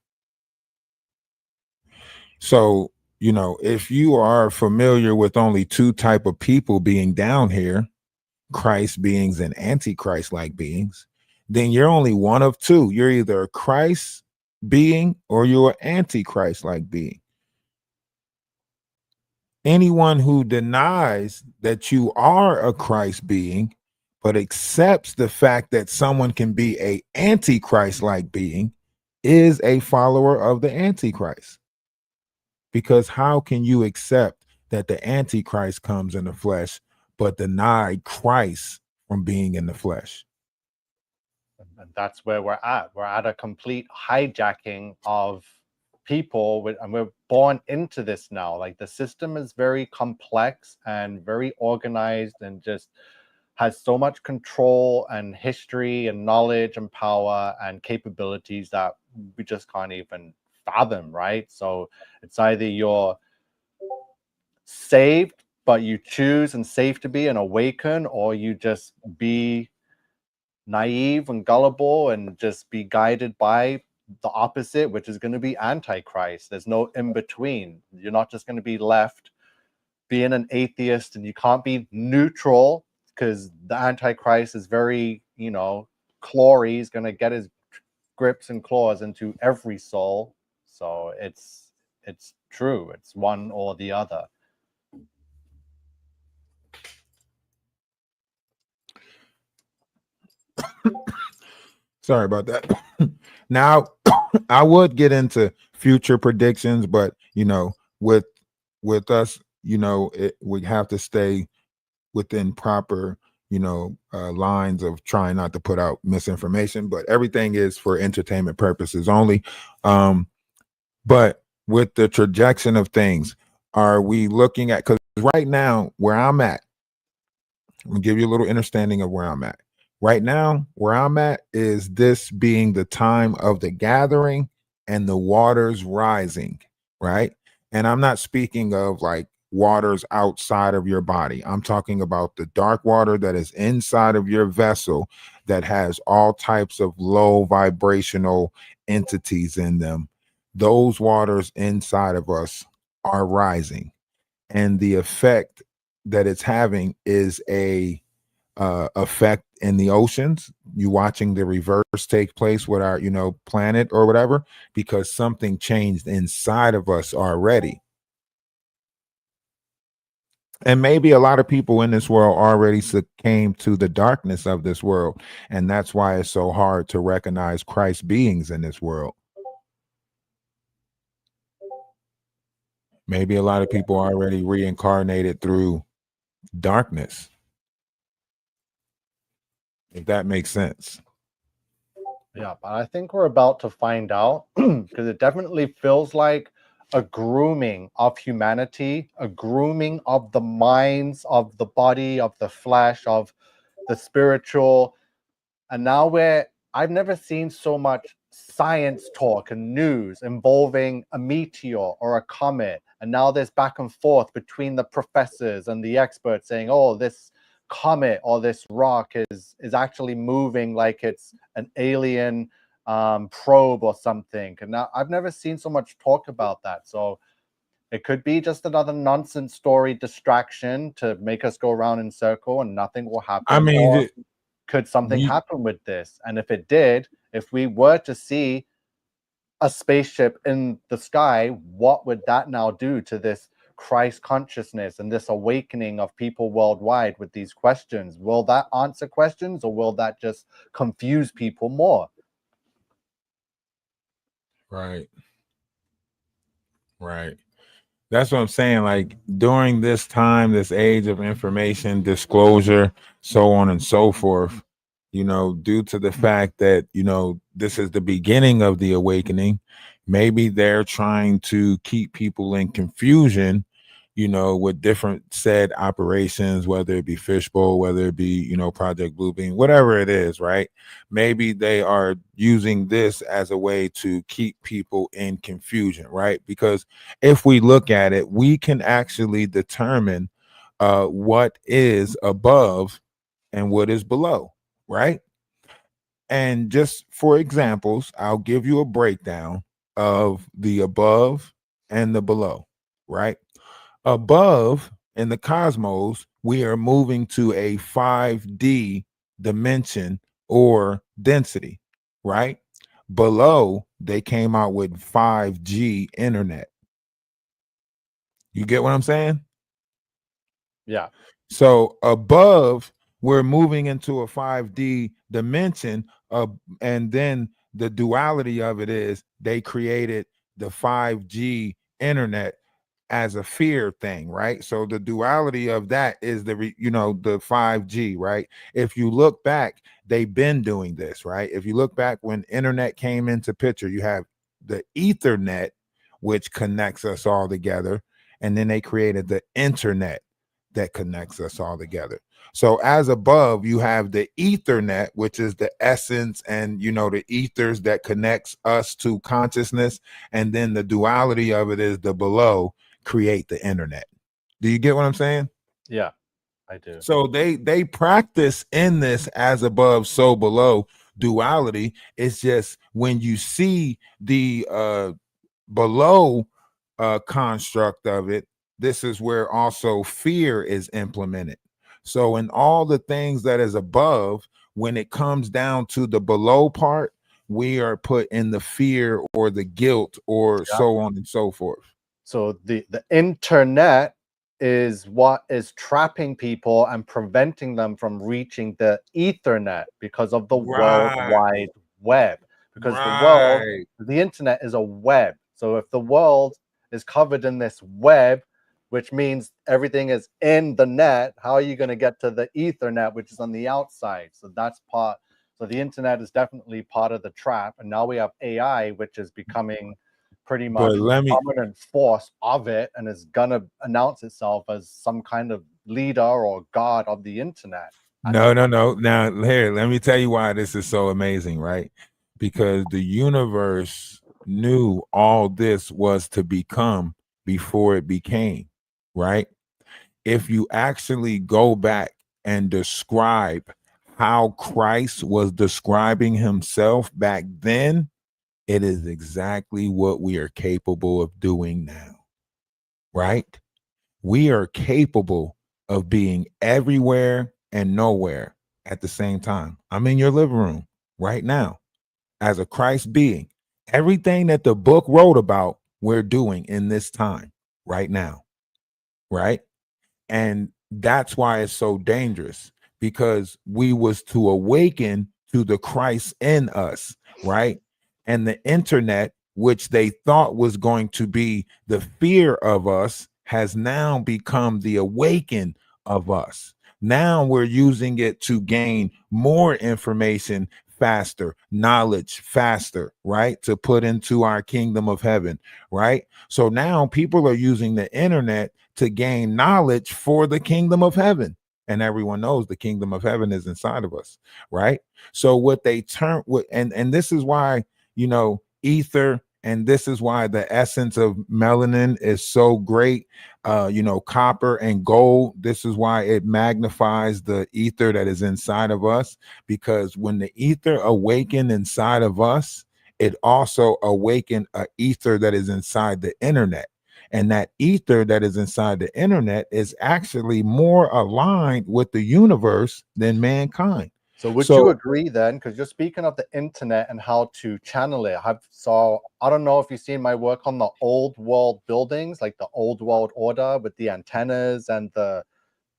So, if you are familiar with only two type of people being down here, Christ beings and Antichrist like beings, then you're only one of two. You're either a Christ being or you're an Antichrist like being. Anyone who denies that you are a Christ being, but accepts the fact that someone can be a Antichrist like being, is a follower of the Antichrist. Because how can you accept that the Antichrist comes in the flesh, but deny Christ from being in the flesh? And that's where we're at. We're at a complete hijacking of people, and we're born into this now. Like, the system is very complex and very organized, and just has so much control and history and knowledge and power and capabilities that we just can't even fathom, right? So it's either you're saved, but you choose and safe to be and awaken, or you just be naive and gullible and just be guided by the opposite, which is going to be Antichrist. There's no in between. You're not just going to be left being an atheist, and you can't be neutral, because the Antichrist is very, clawy. He's going to get his grips and claws into every soul. So it's true. It's one or the other. Sorry about that. Now, I would get into future predictions, but with us, we have to stay within proper, lines of trying not to put out misinformation. But everything is for entertainment purposes only. But with the trajectory of things, are we looking at? Because right now, where I'm at, I'm gonna give you a little understanding of where I'm at. Right now, where I'm at is this being the time of the gathering and the waters rising, right? And I'm not speaking of like waters outside of your body. I'm talking about the dark water that is inside of your vessel that has all types of low vibrational entities in them. Those waters inside of us are rising, and the effect that it's having is a effect in the oceans. You watching the reverse take place with our planet or whatever, because something changed inside of us already. And maybe a lot of people in this world already succumbed to the darkness of this world, and that's why it's so hard to recognize Christ beings in this world. Maybe a lot of people already reincarnated through darkness, if that makes sense. Yeah, but I think we're about to find out, because it definitely feels like a grooming of humanity, a grooming of the minds, of the body, of the flesh, of the spiritual. And now I've never seen so much science talk and news involving a meteor or a comet. And now there's back and forth between the professors and the experts saying, oh, this comet or this rock is actually moving like it's an alien probe or something. And now I've never seen so much talk about that. So it could be just another nonsense story distraction to make us go around in circle and nothing will I happen. mean, Or could something you, happen with this? And if it did, if we were to see a spaceship in the sky, what would that now do to this Christ consciousness and this awakening of people worldwide with these questions? Will that answer questions or will that just confuse people more? right, right. That's what I'm saying. Like during this time, this age of information, disclosure, so on and so forth, due to the fact that, this is the beginning of the awakening, maybe they're trying to keep people in confusion, with different said operations, whether it be Fishbowl, whether it be, Project Bluebeam, whatever it is, right? Maybe they are using this as a way to keep people in confusion, right? Because if we look at it, we can actually determine what is above and what is below, right? And just for examples, I'll give you a breakdown of the above and the below, right? Above in the cosmos, we are moving to a 5D dimension or density, right? Below, they came out with 5G internet. You get what I'm saying? Yeah. So above, we're moving into a 5D dimension, and then the duality of it is they created the 5G internet as a fear thing, right? So the duality of that is the 5G, right? If you look back, they've been doing this, right? If you look back when internet came into picture, you have the Ethernet, which connects us all together, and then they created the internet that connects us all together. So as above, you have the Ethernet, which is the essence and the ethers that connects us to consciousness, and then the duality of it is the below create the internet. Do you get what I'm saying? Yeah, I do. So they practice in this as above, so below duality. It's just when you see the below construct of it, this is where also fear is implemented. So in all the things that is above, when it comes down to the below part, we are put in the fear or the guilt or Yeah. so on and so forth. So the internet is what is trapping people and preventing them from reaching the ethernet because of the World Right, Wide Web. Because right. the internet is a web. So if the world is covered in this web, which means everything is in the net, how are you going to get to the ethernet, which is on the outside? So that's part. So the internet is definitely part of the trap. And now we have AI, which is becoming pretty But much let me dominant force of it and is gonna announce itself as some kind of leader or god of the internet at no, some no, no. Now here, let me tell you why this is so amazing, right? Because the universe knew all this was to become before it became, right? If you actually go back and describe how Christ was describing himself back then, it is exactly what we are capable of doing now, right? We are capable of being everywhere and nowhere at the same time. I'm in your living room right now as a Christ being. Everything that the book wrote about, we're doing in this time right now, right? And that's why it's so dangerous, because we was to awaken to the Christ in us, right? And the internet, which they thought was going to be the fear of us, has now become the awaken of us. Now we're using it to gain more information faster, knowledge faster, right? To put into our kingdom of heaven, right? So now people are using the internet to gain knowledge for the kingdom of heaven. And everyone knows the kingdom of heaven is inside of us, right? So what they turn with, and this is why, ether And this is why the essence of melanin is so great. Copper and gold, this is why it magnifies the ether that is inside of us, because when the ether awakened inside of us, it also awakened a ether that is inside the internet. And that ether that is inside the internet is actually more aligned with the universe than mankind. So would you So agree then? Because you're speaking of the internet and how to channel it. I don't know if you've seen my work on the old world buildings, like the old world order with the antennas and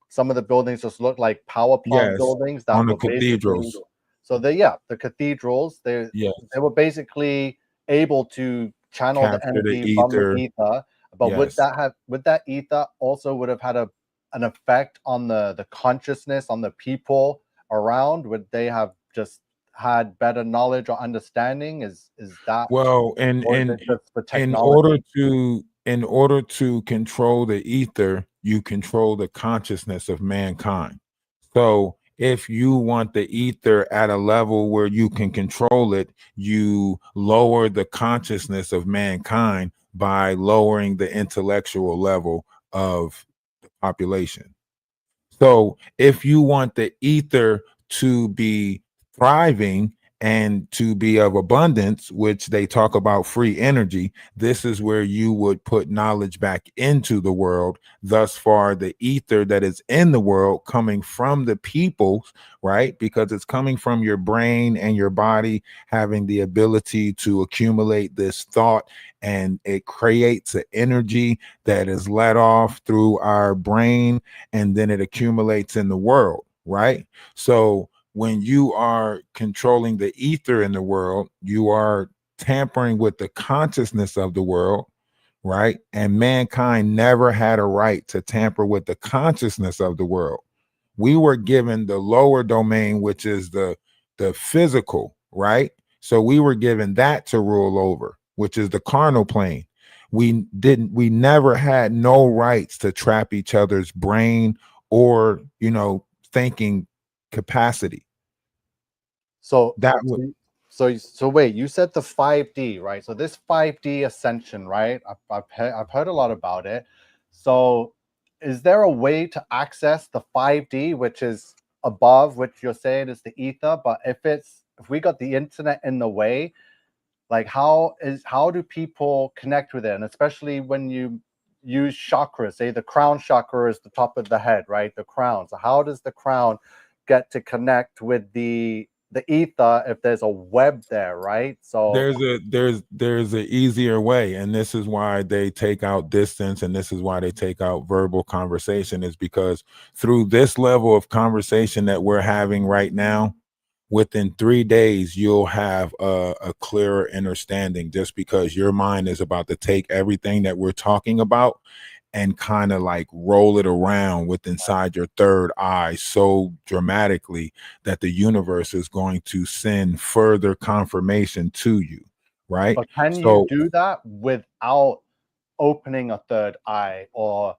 some of the buildings just look like power plant yes, buildings that on the were basically cathedrals. the cathedrals, Yes, they were basically able to channel the capture the energy from the ether. ether. But Yes. would that ether also would have had an effect on the consciousness on the people around? Would they have just had better knowledge or understanding? Is that, Well, and or is and it just the in order technology? to control the ether, you control the consciousness of mankind. So if you want the ether at a level where you can control it, you lower the consciousness of mankind by lowering the intellectual level of the population. So if you want the ether to be thriving and to be of abundance, which they talk about free energy, this is where you would put knowledge back into the world. Thus far, the ether that is in the world coming from the people, right? Because it's coming from your brain and your body having the ability to accumulate this thought, and it creates an energy that is let off through our brain, and then it accumulates in the world, right? So when you are controlling the ether in the world, you are tampering with the consciousness of the world, right? And mankind never had a right to tamper with the consciousness of the world. We were given the lower domain, which is the physical, right? So we were given that to rule over, which is the carnal plane. We never had no rights to trap each other's brain or, thinking capacity. So That would so wait, you said the 5D, right? So this 5D ascension, right? I've heard a lot about it. So is there a way to access the 5D, which is above, which you're saying is the ether? But if we got the internet in the way, like how do people connect with it? And especially when you use chakras, say the crown chakra is the top of the head, right? The crown. So how does the crown get to connect with the ether if there's a web there, right? So there's a easier way, and this is why they take out distance, and this is why they take out verbal conversation, is because through this level of conversation that we're having right now, within 3 days you'll have a clearer understanding, just because your mind is about to take everything that we're talking about and kind of like roll it around with inside your third eye so dramatically that the universe is going to send further confirmation to you, right? but can you So do that without opening a third eye or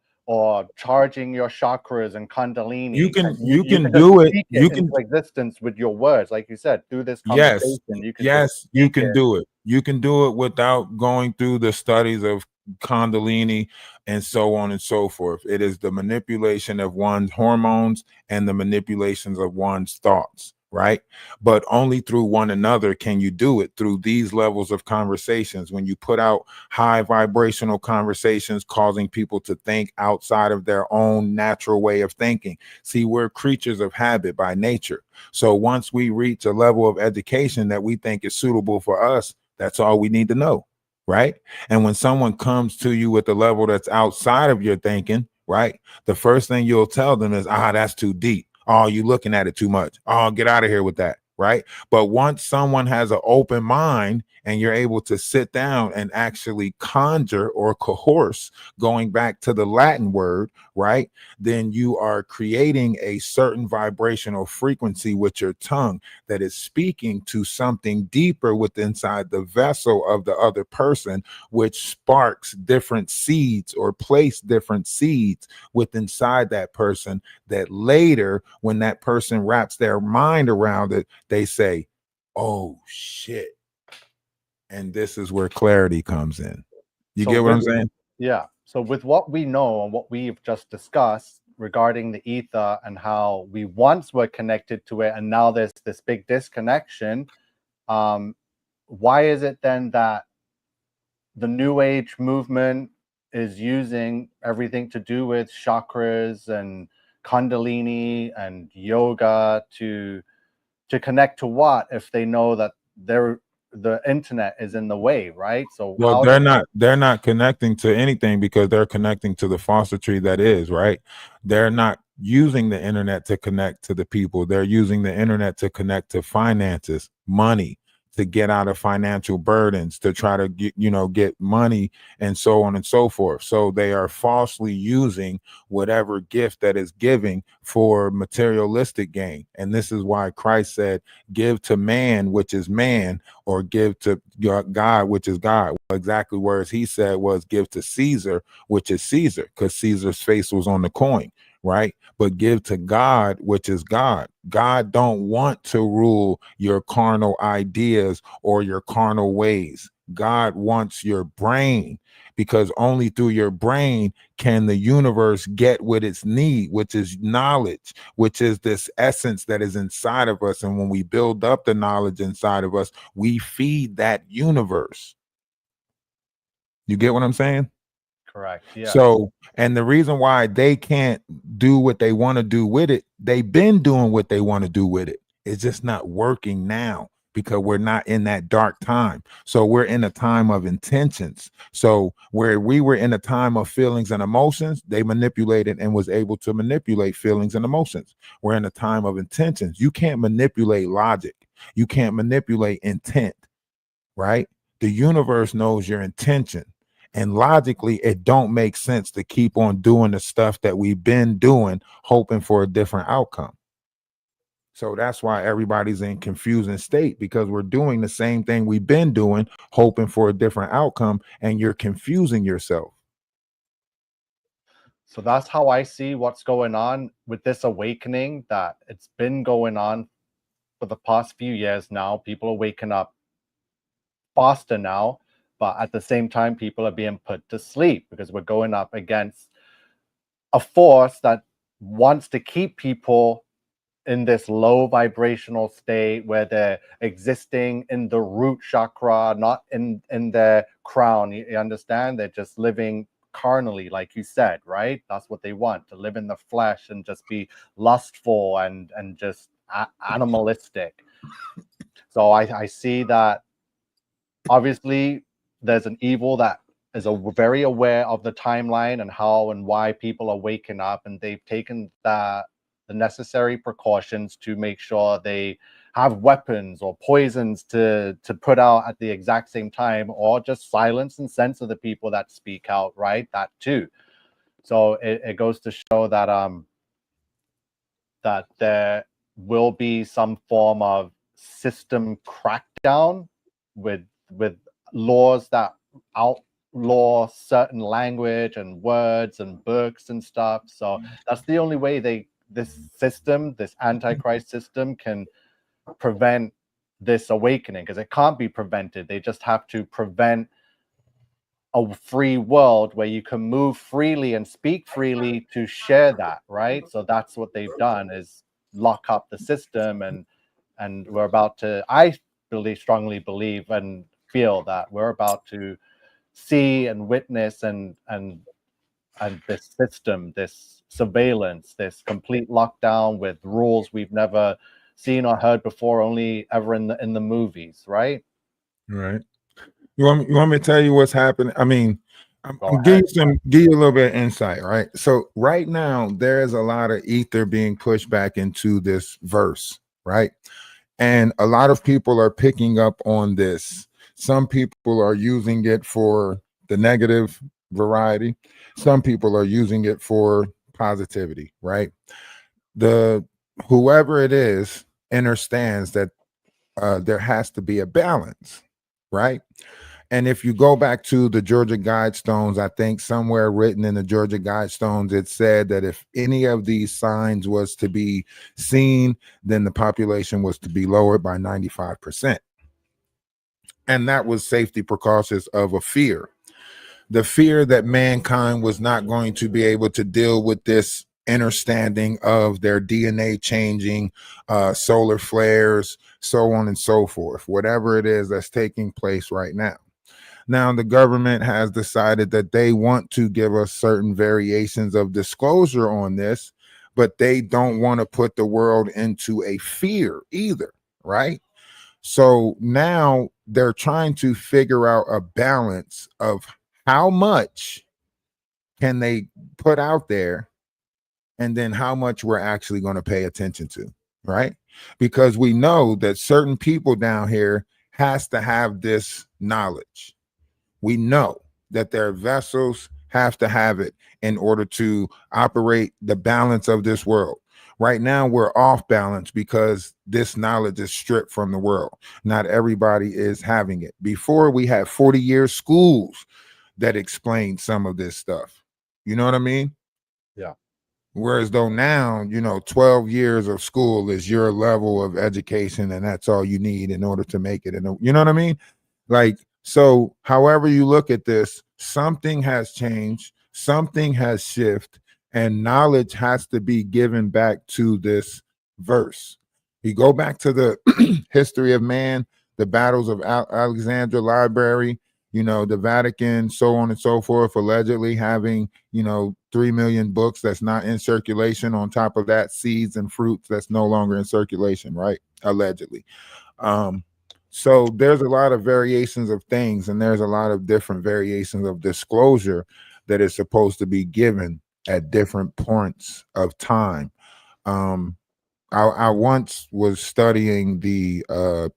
charging your chakras and you kundalini? can You you you can can just do it. speak it You can. into existence with your words, like you said, through this Yes, conversation. You can just yes, you speak can it. do it. You can do it without going through the studies of Kundalini and so on and so forth. It is the manipulation of one's hormones and the manipulations of one's thoughts, right? But only through one another can you do it, through these levels of conversations. When you put out high vibrational conversations, causing people to think outside of their own natural way of thinking. See, we're creatures of habit by nature. So once we reach a level of education that we think is suitable for us, that's all we need to know, right? And when someone comes to you with a level that's outside of your thinking, right, the first thing you'll tell them is, that's too deep. Oh, you looking at it too much. Oh, get out of here with that, right? But once someone has an open mind and you're able to sit down and actually conjure or coerce, going back to the Latin word, right, then you are creating a certain vibrational frequency with your tongue that is speaking to something deeper within inside the vessel of the other person, which sparks different seeds or place different seeds within inside that person, that later when that person wraps their mind around it, they say, oh shit, And this is where clarity comes in. You So get what with I'm saying? Yeah. So with what we know and what we've just discussed regarding the ether and how we once were connected to it and now there's this big disconnection, um, why is it then that the New Age movement is using everything to do with chakras and Kundalini and yoga to connect to what if they know that the internet is in the way, right? So Well, how do they're not connecting to anything because they're connecting to the falsity that is, right? They're not using the internet to connect to the people. They're using the internet to connect to finances, money, to get out of financial burdens, to try to get money and so on and so forth. So they are falsely using whatever gift that is giving for materialistic gain. And this is why Christ said, give to man, which is man, or give to God, which is God. Exactly words he said was give to Caesar, which is Caesar, because Caesar's face was on the coin, right? But give to God, which is God. God don't want to rule your carnal ideas or your carnal ways. God wants your brain, because only through your brain can the universe get what its need, which is knowledge, which is this essence that is inside of us. And when we build up the knowledge inside of us, we feed that universe. You get what I'm saying? correct? Yes. So, and the reason why they can't do what they want to do with it, they've been doing what they want to do with it. It's just not working now because we're not in that dark time. So we're in a time of intentions. So where we were in a time of feelings and emotions, they manipulated and was able to manipulate feelings and emotions. We're in a time of intentions. You can't manipulate logic. You can't manipulate intent, right? The universe knows your intention. And logically, it don't make sense to keep on doing the stuff that we've been doing, hoping for a different outcome. So that's why everybody's in confusing state, because we're doing the same thing we've been doing, hoping for a different outcome, and you're confusing yourself. So that's how I see what's going on with this awakening that it's been going on for the past few years now. People are waking up faster now, but at the same time, people are being put to sleep because we're going up against a force that wants to keep people in this low vibrational state where they're existing in the root chakra, not in their crown. You understand? They're just living carnally, like you said, right? That's what they want, to live in the flesh and just be lustful and just animalistic. So I see that obviously there's an evil that is very aware of the timeline and how and why people are waking up, and they've taken the necessary precautions to make sure they have weapons or poisons to put out at the exact same time, or just silence and censor the people that speak out, right? That too. So it goes to show that there will be some form of system crackdown with with laws that outlaw certain language and words and books and stuff. So that's the only way this antichrist system can prevent this awakening, because it can't be prevented. They just have to prevent a free world where you can move freely and speak freely to share that, right? So that's what they've done, is lock up the system, and we're about to, I really strongly believe and feel that we're about to see and witness and this system, this surveillance, this complete lockdown with rules we've never seen or heard before, only ever in the movies, right? Right. You want me to tell you what's happening? I mean, Go give ahead. give you a little bit of insight, right? So right now there's a lot of ether being pushed back into this verse, right? And a lot of people are picking up on this. Some people are using it for the negative variety. Some people are using it for positivity, right? The Whoever it is understands that there has to be a balance, right? And if you go back to the Georgia Guidestones, I think somewhere written in the Georgia Guidestones, it said that if any of these signs was to be seen, then the population was to be lowered by 95%. And that was safety precautions of a fear, the fear that mankind was not going to be able to deal with this understanding of their DNA changing, solar flares, so on and so forth, whatever it is that's taking place right now. Now, the government has decided that they want to give us certain variations of disclosure on this, but they don't want to put the world into a fear either, right? So now they're trying to figure out a balance of how much can they put out there and then how much we're actually going to pay attention to, right? Because we know that certain people down here has to have this knowledge. We know that their vessels have to have it in order to operate the balance of this world. Right now, we're off balance because this knowledge is stripped from the world. Not everybody is having it. Before, we had 40-year schools that explained some of this stuff. You know what I mean? Yeah. Whereas though now, 12 years of school is your level of education, and that's all you need in order to make it. And you know what I mean? Like, so however you look at this, something has changed, something has shifted, and knowledge has to be given back to this verse. You go back to the history of man, the battles of Alexandria Library, the Vatican, so on and so forth, allegedly having, 3 million books that's not in circulation. On top of that, seeds and fruits that's no longer in circulation, right? Allegedly. So there's a lot of variations of things, and there's a lot of different variations of disclosure that is supposed to be given at different points of time. Um, I once was studying the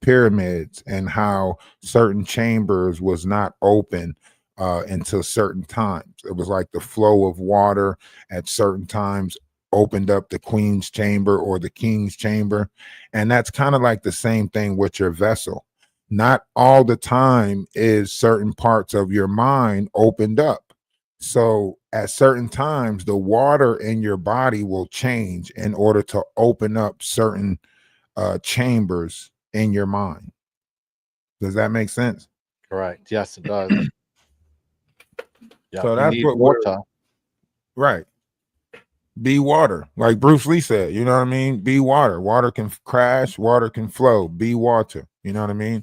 pyramids and how certain chambers was not open until certain times. It was like the flow of water at certain times opened up the queen's chamber or the king's chamber. And that's kind of like the same thing with your vessel. Not all the time is certain parts of your mind opened up. So at certain times, the water in your body will change in order to open up certain chambers in your mind. Does that make sense? Correct. Yes, it does. Yeah, So you that's need what we're water. right. Be water, like Bruce Lee said. You know what I mean? Be water. Water can crash. Water can flow. Be water. You know what I mean?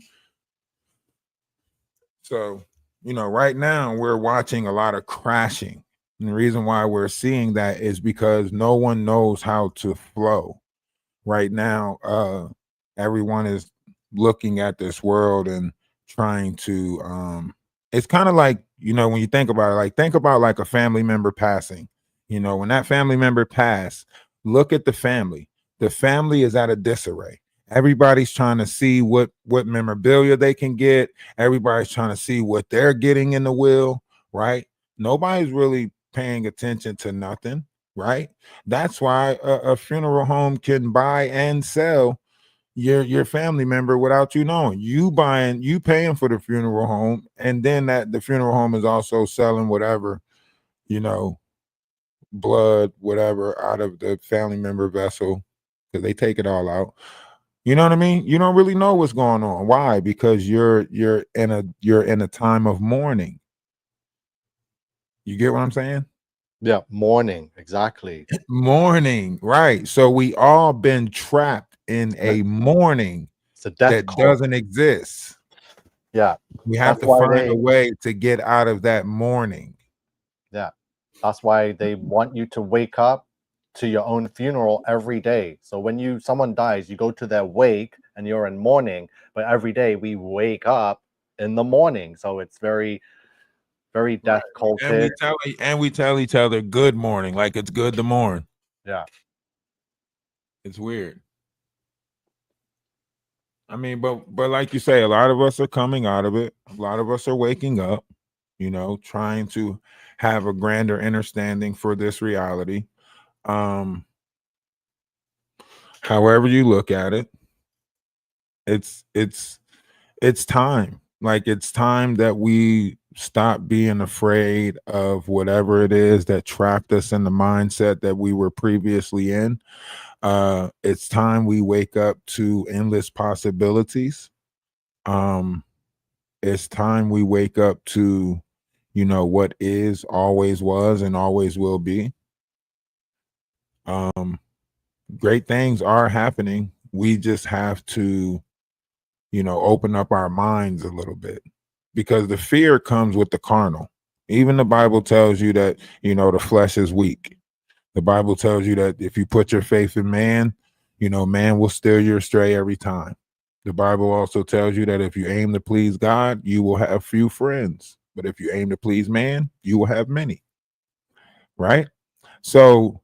So, right now we're watching a lot of crashing. And the reason why we're seeing that is because no one knows how to flow. Right now, everyone is looking at this world and trying to it's kind of like, when you think about it, like think about like a family member passing. When that family member passed, look at the family. The family is at a disarray. Everybody's trying to see what memorabilia they can get. Everybody's trying to see what they're getting in the will, right? Nobody's really paying attention to nothing, right? That's why a funeral home can buy and sell your family member without you knowing. You paying for the funeral home, and then that the funeral home is also selling whatever, you know, blood, whatever, out of the family member vessel, because they take it all out. You know what I mean? You don't really know what's going on. Why? Because you're in a time of mourning. You get what I'm saying? Yeah, mourning. Exactly. Mourning, right? So we all been trapped in a mourning It's a death that cult. doesn't exist. Yeah, We have that's to why find a they. way to get out of that mourning. Yeah, that's why they want you to wake up to your own funeral every day. So when someone dies, you go to their wake and you're in mourning. But every day we wake up in the morning, so it's very, very Right. death And culted. we tell each other good morning, like it's good to mourn. Yeah, It's weird. I mean, but like you say, a lot of us are coming out of it. A lot of us are waking up, trying to have a grander understanding for this reality. Um, However you look at it, it's time. Like it's time that we stop being afraid of whatever it is that trapped us in the mindset that we were previously in. It's time we wake up to endless possibilities. Um, it's time we wake up to, what is, always was, and always will be. Um, Great things are happening. We just have to, open up our minds a little bit, because the fear comes with the carnal. Even the Bible tells you that, the flesh is weak. The Bible tells you that if you put your faith in man, man will steer you astray every time. The Bible also tells you that if you aim to please God, you will have few friends. But if you aim to please man, you will have many. Right? So,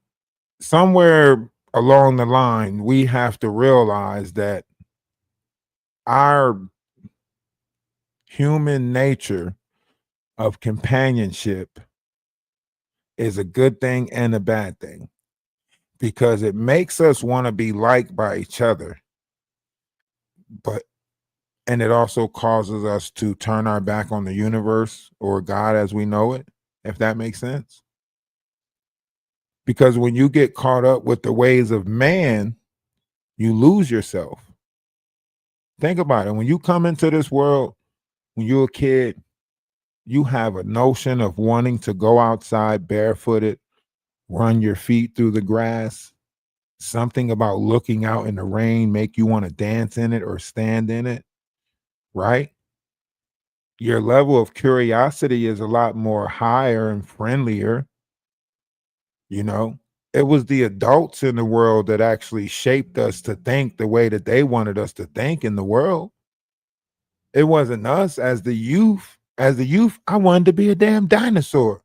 somewhere along the line, we have to realize that our human nature of companionship is a good thing and a bad thing, because it makes us want to be liked by each other, but and it also causes us to turn our back on the universe or God as we know it, if that makes sense. Because when you get caught up with the ways of man, you lose yourself. Think about it. When you come into this world, when you're a kid, you have a notion of wanting to go outside barefooted, run your feet through the grass. Something about looking out in the rain make you want to dance in it or stand in it, right? Your level of curiosity is a lot more higher and friendlier, you know. It was the adults in the world that actually shaped us to think the way that they wanted us to think in the world. It wasn't us as the youth. As the youth, I wanted to be a damn dinosaur.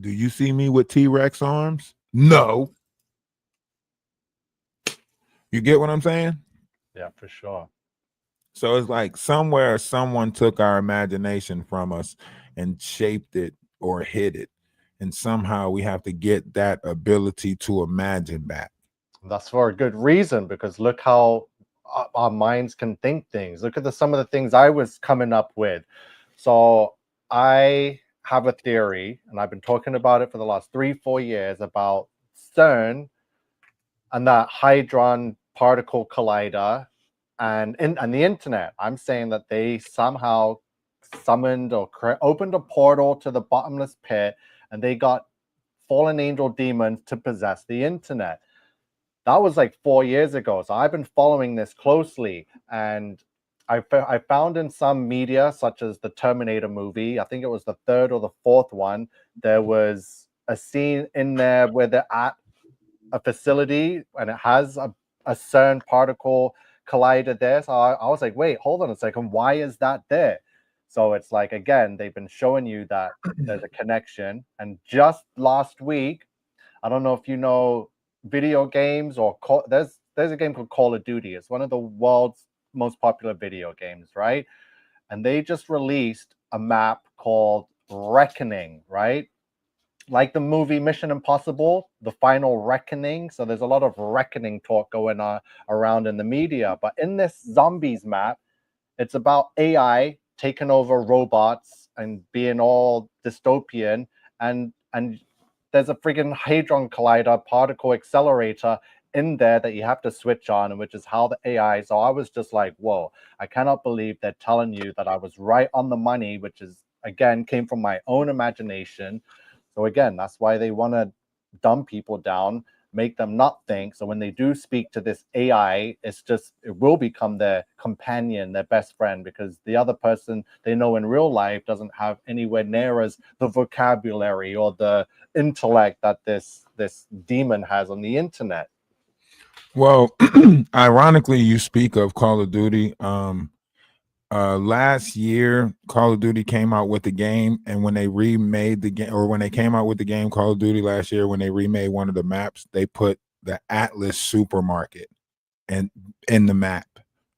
Do you see me with T-Rex arms? No. You get what I'm saying? Yeah, for sure. So it's like somewhere someone took our imagination from us and shaped it or hid it. And somehow we have to get that ability to imagine back. That's for a good reason, because look how our minds can think things. Look at some of the things I was coming up with. So I have a theory, and I've been talking about it for the last 3-4 years, about CERN and that Hadron particle collider and the internet. I'm saying that they somehow summoned or opened a portal to the bottomless pit, and they got fallen angel demons to possess the internet. That was like 4 years ago. So I've been following this closely, and I found in some media, such as the Terminator movie, I think it was the third or the fourth one, there was a scene in there where they're at a facility and it has a CERN particle collider there. So I was like, wait, hold on a second. Why is that there? So it's like, again, they've been showing you that there's a connection. And just last week, I don't know if you know video games or there's a game called Call of Duty. It's one of the world's most popular video games, right? And they just released a map called Reckoning, right? Like the movie Mission Impossible, The Final Reckoning. So there's a lot of reckoning talk going on around in the media. But in this zombies map, it's about AI taking over robots and being all dystopian. And there's a freaking hadron collider particle accelerator in there that you have to switch on, and which is how the AI. So I was just like, whoa, I cannot believe they're telling you that I was right on the money, which is again came from my own imagination. So again, that's why they want to dumb people down, make them not think. So when they do speak to this AI, it will become their companion, their best friend, because the other person they know in real life doesn't have anywhere near as the vocabulary or the intellect that this demon has on the internet. Well, ironically, you speak of Call of Duty. Last year, Call of Duty came out with the game, and when they remade the game, or when they came out with the game Call of Duty last year, when they remade one of the maps, they put the Atlas supermarket and in the map,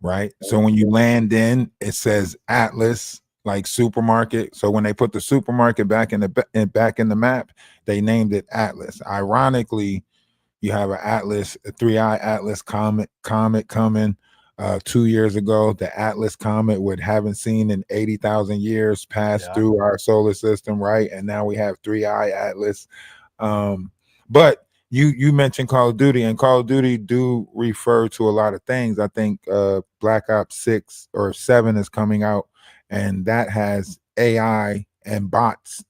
right? So when you land in, it says Atlas, like supermarket. So when they put the supermarket back in the map, they named it Atlas. Ironically, you have an Atlas, a 3-eye Atlas comet coming 2 years ago. The Atlas comet, we haven't seen in 80,000 years, passed through our solar system, right? And now we have 3-eye Atlas. But you mentioned Call of Duty, and Call of Duty do refer to a lot of things. I think Black Ops 6 or 7 is coming out, and that has AI and bots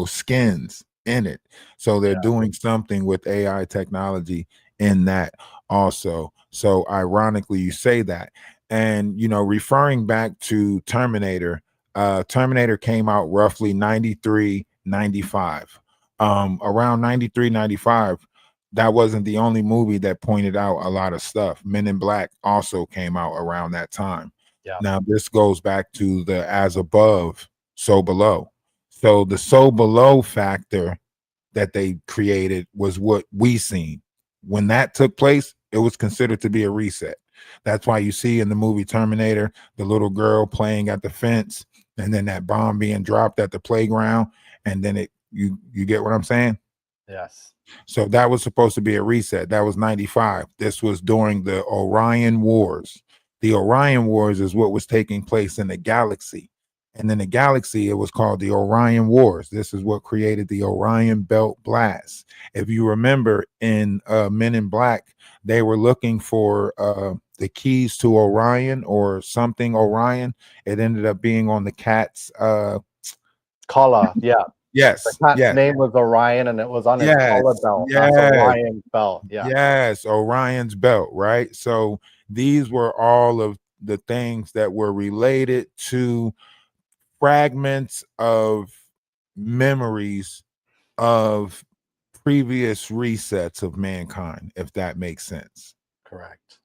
skins in it. So they're Yeah, doing something with AI technology in that also. So ironically you say that. And referring back to Terminator, Terminator came out roughly 93, 95. Around 93, 95, that wasn't the only movie that pointed out a lot of stuff. Men in Black also came out around that time. yeah, Now this goes back to the as above, so below. So the so below factor that they created was what we seen. When that took place, it was considered to be a reset. That's why you see in the movie Terminator the little girl playing at the fence, and then that bomb being dropped at the playground, and then you get what I'm saying? yes, So that was supposed to be a reset. That was 95. This was during the Orion Wars. The Orion Wars is what was taking place in the galaxy. And in the galaxy, it was called the Orion Wars. This is what created the Orion Belt Blast. If you remember in Men in Black, they were looking for the keys to Orion or something Orion. It ended up being on the cat's. collar. Yeah, the Yes, cat's yes, name was Orion, and it was on his collar yes, belt. That's yes. Orion's belt. Yeah, Yes, Orion's belt, right? So these were all of the things that were related to fragments of memories of previous resets of mankind, if that makes sense. correct.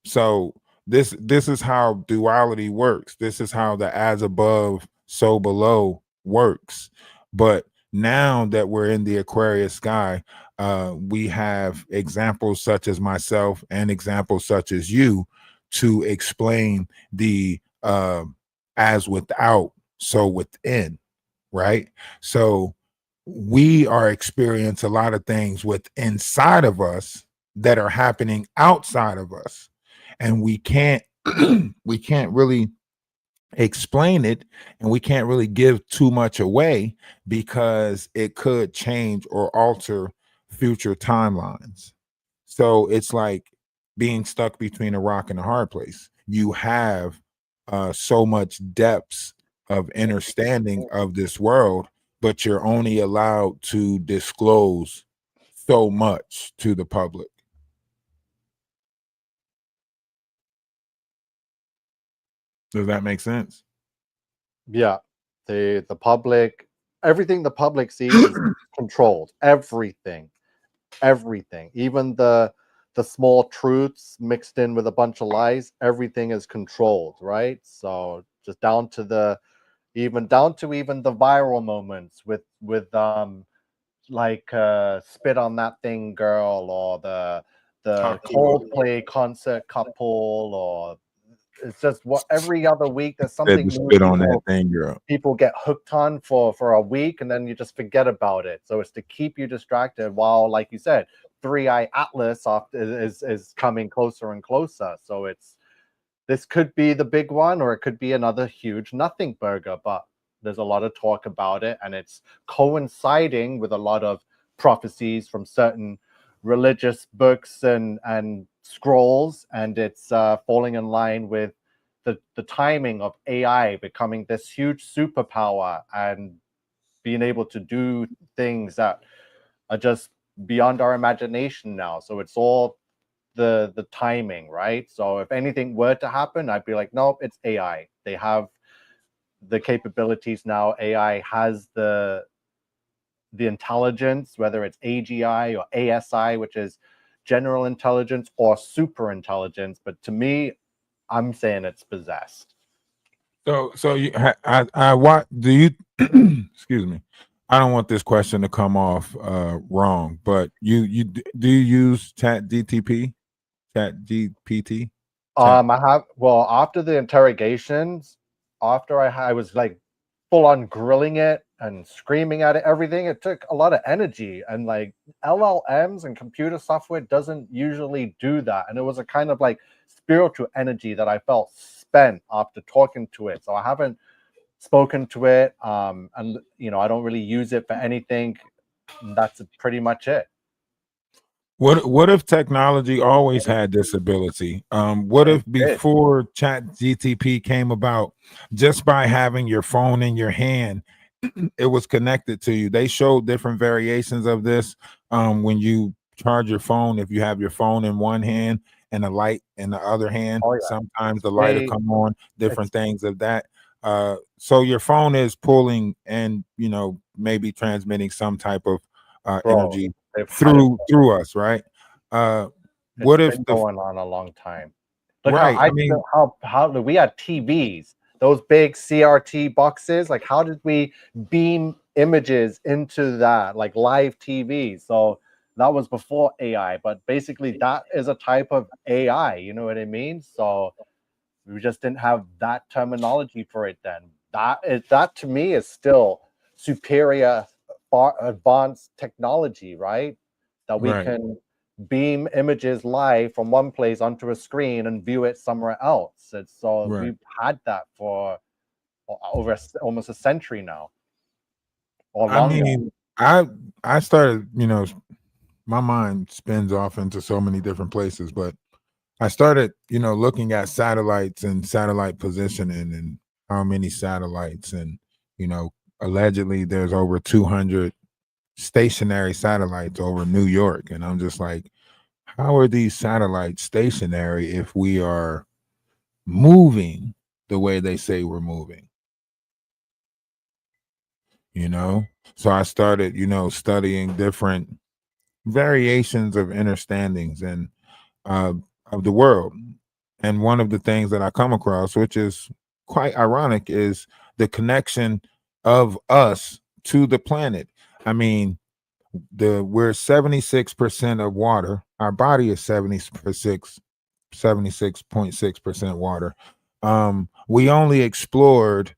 So this is how duality works. This is how the as above, so below works. But now that we're in the Aquarius sky, we have examples such as myself and examples such as you to explain the as without, so within, right? So we are experiencing a lot of things with inside of us that are happening outside of us, and we can't we can't really explain it, and we can't really give too much away because it could change or alter future timelines. So it's like being stuck between a rock and a hard place. You have so much depths of understanding of this world, but you're only allowed to disclose so much to the public. Does that make sense? Yeah, the public, everything the public sees is controlled. Everything, even the small truths mixed in with a bunch of lies. Everything is controlled, right? So just down to even the viral moments with like spit on that thing girl, or the Hakudo. Coldplay concert couple, or it's just what every other week there's Said something to new spit on that thing, girl. people get hooked on for a week, and then you just forget about it. So it's to keep you distracted while, like you said, Three Eye Atlas is coming closer and closer. So it's this could be the big one, or it could be another huge nothing burger. But there's a lot of talk about it, and it's coinciding with a lot of prophecies from certain religious books and scrolls, and it's falling in line with the timing of AI becoming this huge superpower and being able to do things that are just beyond our imagination now. So it's all the timing, right? So if anything were to happen, I'd be like, nope, it's AI. They have the capabilities now. AI has the intelligence, whether it's AGI or ASI, which is general intelligence, or super intelligence. But to me, I'm saying it's possessed. So you, I what do you? Excuse me. I don't want this question to come off wrong, but do you use Chat GPT, Chat? I have, well, after the interrogations, after I was like full on grilling it and screaming at it, everything, it took a lot of energy, and like LLMs and computer software doesn't usually do that. And it was a kind of like spiritual energy that I felt spent after talking to it. So I haven't spoken to it, and I don't really use it for anything And that's pretty much it. What if technology always had this ability? What It if did. before Chat GTP came about, just by having your phone in your hand, it was connected to you? They showed different variations of this. When you charge your phone, if you have your phone in one hand and a light in the other hand, Oh yeah. sometimes the light will They come on, different it's things of that. So your phone is pulling and maybe transmitting some type of bro, energy they've had it through us, right? Uh, it's what if been the going on a long time. Look how right? I mean, how we had TVs, those big CRT boxes. Like, how did we beam images into that, like live TV? So that was before AI, but basically that is a type of AI. You know what I mean? So we just didn't have that terminology for it then. That to me is still superior, far advanced technology, right? That we right, can beam images live from one place onto a screen and view it somewhere else. It's so right. we've had that for over almost a century now or I longer. mean, I started, my mind spins off into so many different places, but I started, looking at satellites and satellite positioning and how many satellites and, you know, allegedly there's over 200 stationary satellites over New York. And I'm just like, how are these satellites stationary if we are moving the way they say we're moving? you know so I started studying different variations of understandings and uh of the world. And one of the things that I come across, which is quite ironic, is the connection of us to the planet. I mean, the we're 76% of water. Our body is 76.6% water. We only explored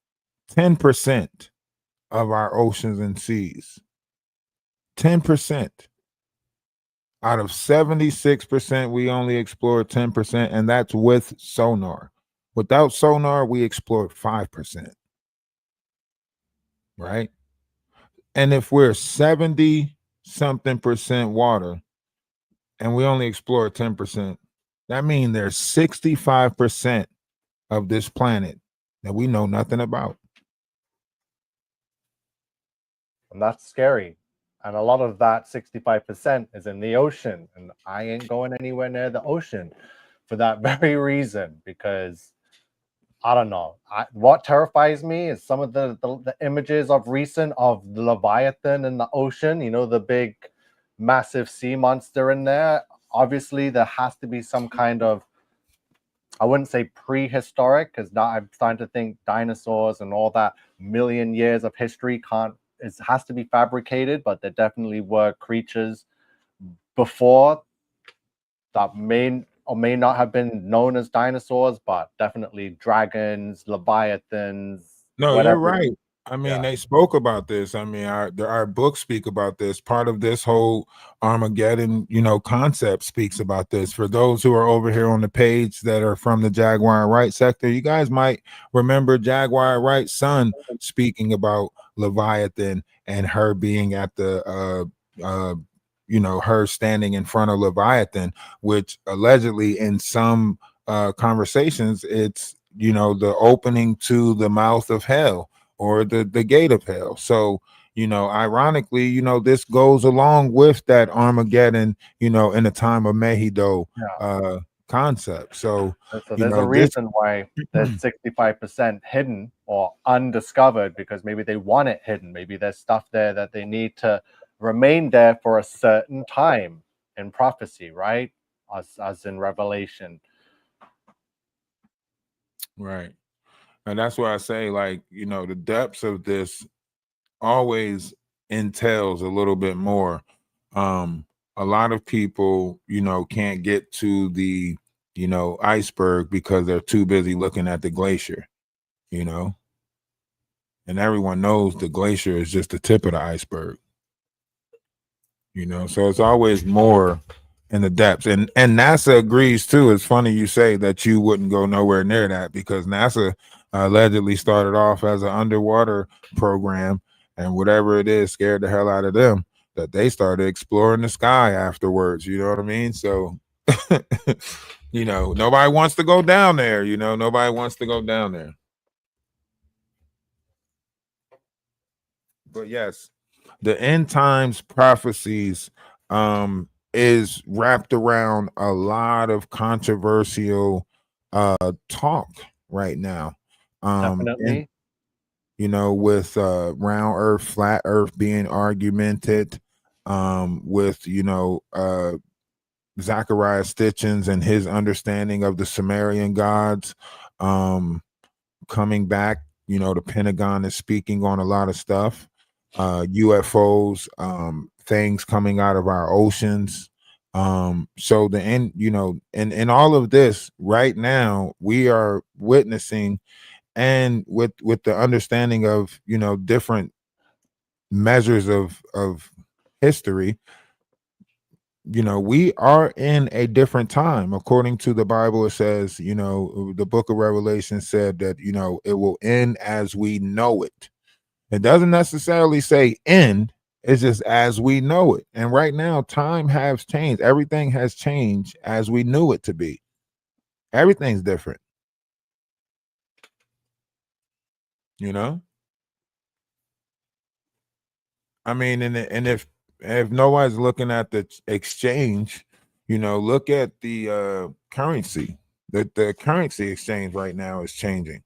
10% of our oceans and seas. 10% out of 76%, we only explored 10%, and that's with sonar. Without sonar, we explored 5%, right? And if we're 70 something percent water and we only explore 10%, that means there's 65% of this planet that we know nothing about. And that's scary. And a lot of that 65% is in the ocean. And I ain't going anywhere near the ocean for that very reason, because I don't know. What terrifies me is some of the images of recent of the Leviathan in the ocean, the big, massive sea monster in there. Obviously, there has to be some kind of, I wouldn't say prehistoric, because now I'm starting to think dinosaurs and all that million years of history can't, it has to be fabricated, but there definitely were creatures before that may or may not have been known as dinosaurs, but definitely dragons, leviathans, No, you're whatever. right. I mean, Yeah, they spoke about this. I mean, our books speak about this. Part of this whole Armageddon, concept speaks about this. For those who are over here on the page that are from the Jaguar and Wright sector, you guys might remember Jaguar and Wright's son speaking about Leviathan and her being at the her standing in front of Leviathan, which allegedly in some conversations, it's the opening to the mouth of hell or the gate of hell. So ironically, this goes along with that Armageddon, in the time of Mehido yeah. concept. So So there's a this reason why there's 65% hidden or undiscovered, because maybe they want it hidden. Maybe there's stuff there that they need to remain there for a certain time in prophecy, right? As in Revelation. right. And that's why I say, like, the depths of this always entails a little bit more. Um, a lot of people, can't get to the, iceberg because they're too busy looking at the glacier, you know, and everyone knows the glacier is just the tip of the iceberg, so it's always more in the depths. And NASA agrees too. It's funny you say that you wouldn't go nowhere near that, because NASA allegedly started off as an underwater program, and whatever it is scared the hell out of them. that they started exploring the sky afterwards. You know what I mean? So, nobody wants to go down there. Nobody wants to go down there. But yes, the end times prophecies is wrapped around a lot of controversial talk right now. And Definitely. with round earth, flat earth being argumented, with Zachariah Stitchens and his understanding of the Sumerian gods coming back. The Pentagon is speaking on a lot of stuff, UFOs, things coming out of our oceans. So the end, and all of this right now, we are witnessing, and with the understanding of different measures of history, we are in a different time. According to the Bible, it says, the book of Revelation said that, it will end as we know it. It doesn't necessarily say end, it's just as we know it. And right now, time has changed. Everything has changed as we knew it to be. Everything's different, you know? I mean, and if nobody's looking at the exchange, look at the currency. The currency exchange right now is changing.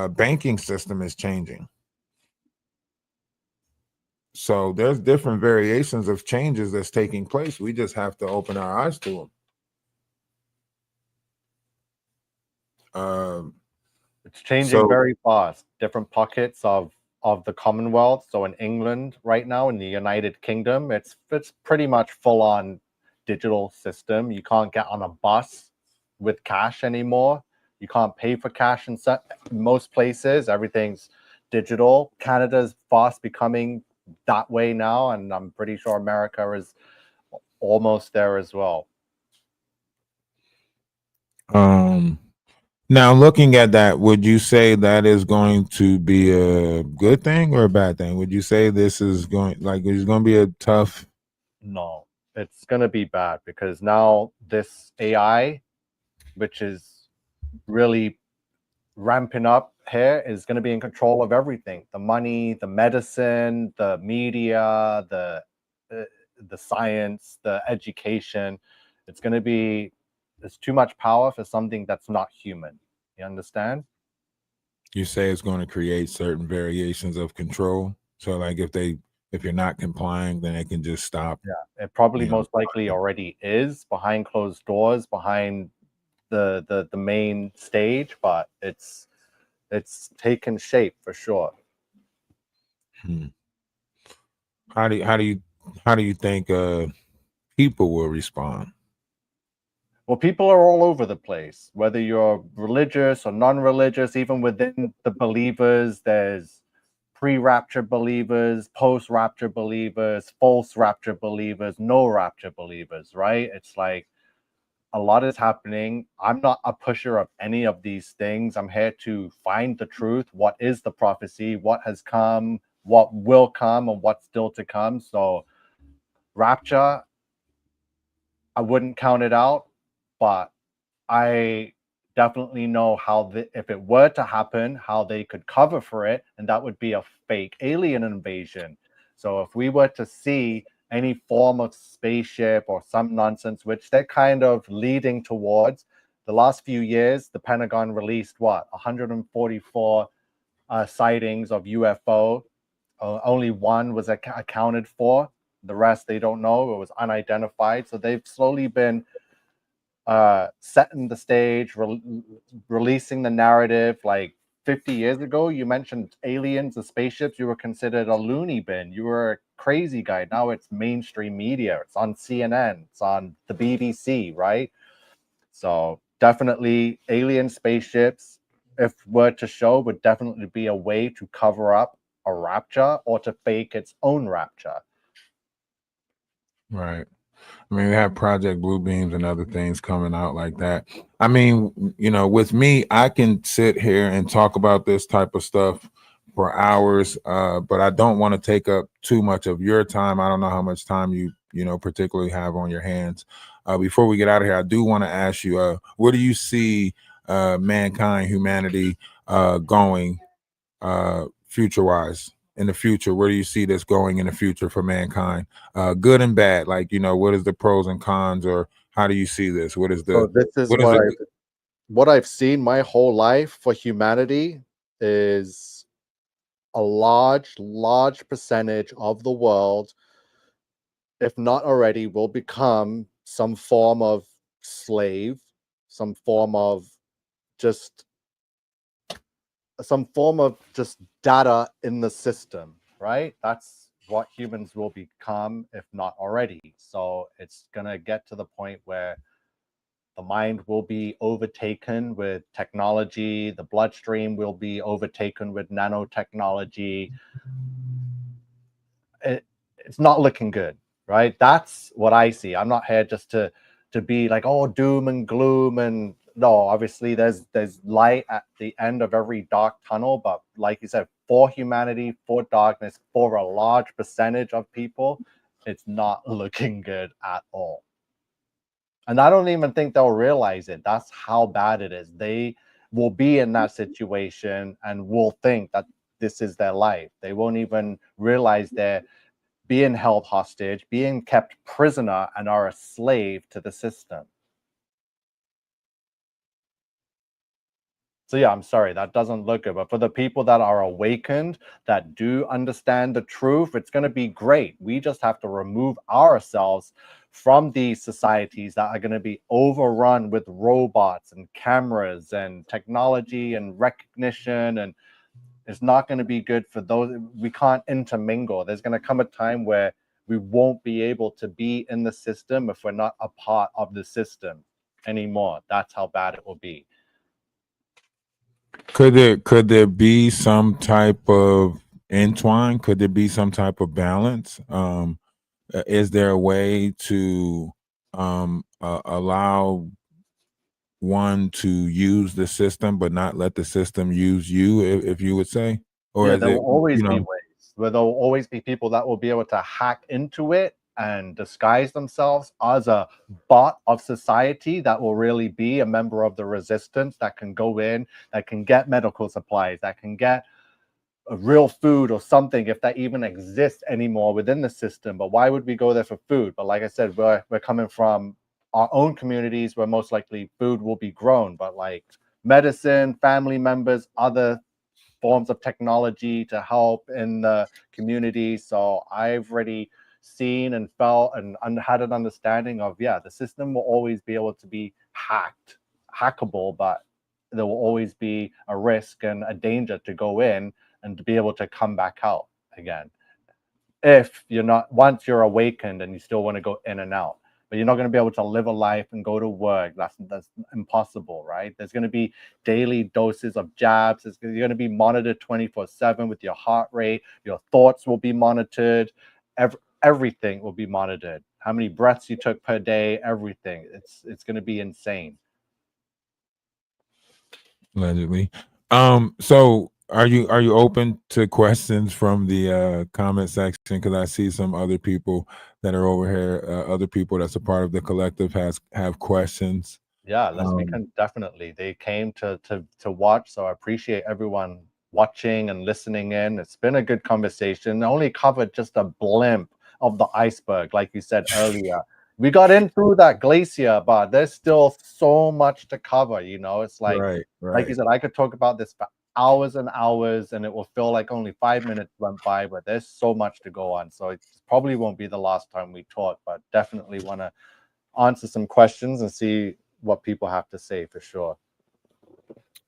Banking system is changing. So there's different variations of changes that's taking place. We just have to open our eyes to them. It's changing So very fast. Different pockets of the Commonwealth. So in England right now, in the United Kingdom, it's pretty much full on digital system. You can't get on a bus with cash anymore. You can't pay for cash in most places. Everything's digital. Canada's fast becoming that way now, and I'm pretty sure America is almost there as well. Now, looking at that, would you say that is going to be a good thing or a bad thing? Would you say this is it's going to be a tough? No, it's going to be bad because now this AI, which is really ramping up here, is going to be in control of everything: the money, the medicine, the media, the science, the education. It's going to be, there's too much power for something that's not human. You understand? You say it's going to create certain variations of control. So, like if you're not complying, then it can just stop. Yeah, it probably You know, most likely already is behind closed doors, behind the main stage, but it's taken shape for sure. hmm. How do you think people will respond? Well, people are all over the place, whether you're religious or non-religious. Even within the believers, there's pre-rapture believers, post-rapture believers, false rapture believers, no rapture believers, right? It's like a lot is happening. I'm not a pusher of any of these things. I'm here to find the truth. What is the prophecy? What has come? What will come? And what's still to come? So, rapture, I wouldn't count it out, but I definitely know how if it were to happen, how they could cover for it, and that would be a fake alien invasion. So if we were to see any form of spaceship or some nonsense, which they're kind of leading towards, the last few years, the Pentagon released what 144 sightings of UFO. Only one was accounted for. The rest they don't know. It was unidentified. So they've slowly been setting the stage, releasing the narrative. Like 50 years ago, you mentioned aliens, the spaceships, you were considered a loony bin. You were a crazy guy. Now it's mainstream media. It's on CNN. It's on the BBC, right? So definitely alien spaceships, if were to show, would definitely be a way to cover up a rapture or to fake its own rapture. Right. I mean, we have Project Blue Beams and other things coming out like that. I mean, with me, I can sit here and talk about this type of stuff for hours, but I don't want to take up too much of your time. I don't know how much time you know particularly have on your hands. Before we get out of here, I do want to ask you, where do you see mankind, humanity, going future wise in the future? Where do you see this going in the future for mankind, good and bad? Like, you know, what is the pros and cons, or how do you see this? So this is what is the what I've seen my whole life for humanity is a large percentage of the world, if not already, will become some form of slave, some form of just just data in the system, right? That's what humans will become, if not already. So it's gonna get to the point where the mind will be overtaken with technology, the bloodstream will be overtaken with nanotechnology. It's not looking good, right? That's what I see. I'm not here just to be like, oh, doom and gloom. And no, obviously there's light at the end of every dark tunnel, but like you said, for humanity, for darkness, for a large percentage of people, it's not looking good at all. And I don't even think they'll realize it. That's how bad it is. They will be in that situation and will think that this is their life. They won't even realize they're being held hostage, being kept prisoner, and are a slave to the system. So yeah, I'm sorry, that doesn't look good. But for the people that are awakened, that do understand the truth, it's going to be great. We just have to remove ourselves from these societies that are going to be overrun with robots and cameras and technology and recognition. And it's not going to be good for those. We can't intermingle. There's going to come a time where we won't be able to be in the system if we're not a part of the system anymore. That's how bad it will be. could there be some type of entwine? Could there be some type of balance? Is there a way to allow one to use the system but not let the system use you, if you would say? Or Yeah, is there will it, always you be know, ways where there will always be people that will be able to hack into it and disguise themselves as a bot of society that will really be a member of the resistance that can go in, that can get medical supplies, that can get a real food or something if that even exists anymore within the system. But why would we go there for food? But like I said, we're coming from our own communities where most likely food will be grown, but like medicine, family members, other forms of technology to help in the community. So I've already seen and felt and had an understanding of, yeah, the system will always be able to be hackable, but there will always be a risk and a danger to go in and to be able to come back out again. If you're not, once you're awakened and you still want to go in and out, but you're not going to be able to live a life and go to work. That's impossible, right? There's going to be daily doses of jabs. You're going to be monitored 24/7 with your heart rate. Your thoughts will be monitored. Everything will be monitored. How many breaths you took per day, everything. It's going to be insane. allegedly? So are you open to questions from the comment section? Because I see some other people that are over here, other people that's a part of the collective have questions. Yeah, let's we Um, can definitely. They came to watch, so I appreciate everyone watching and listening in. It's been a good conversation. I only covered just a blimp of the iceberg, like you said earlier. We got in through that glacier, but there's still so much to cover. It's right, like you right. said, I could talk about this for hours and hours, and it will feel like only 5 minutes went by, but there's so much to go on. So it probably won't be the last time we talk, but definitely want to answer some questions and see what people have to say for sure.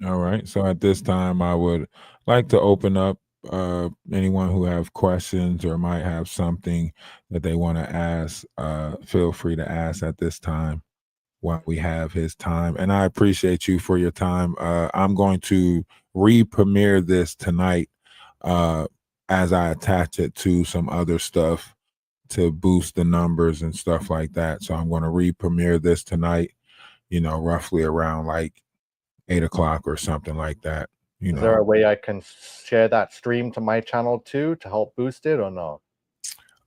All right. So at this time, I would like to open up anyone who have questions or might have something that they want to ask. Feel free to ask at this time while we have his time. And I appreciate you for your time. I'm going to re-premiere this tonight uh, as I attach it to some other stuff to boost the numbers and stuff like that. So I'm going to re-premiere this tonight, roughly around like 8 o'clock or something like that. you Is there know. a way I can share that stream to my channel too to help boost it or no?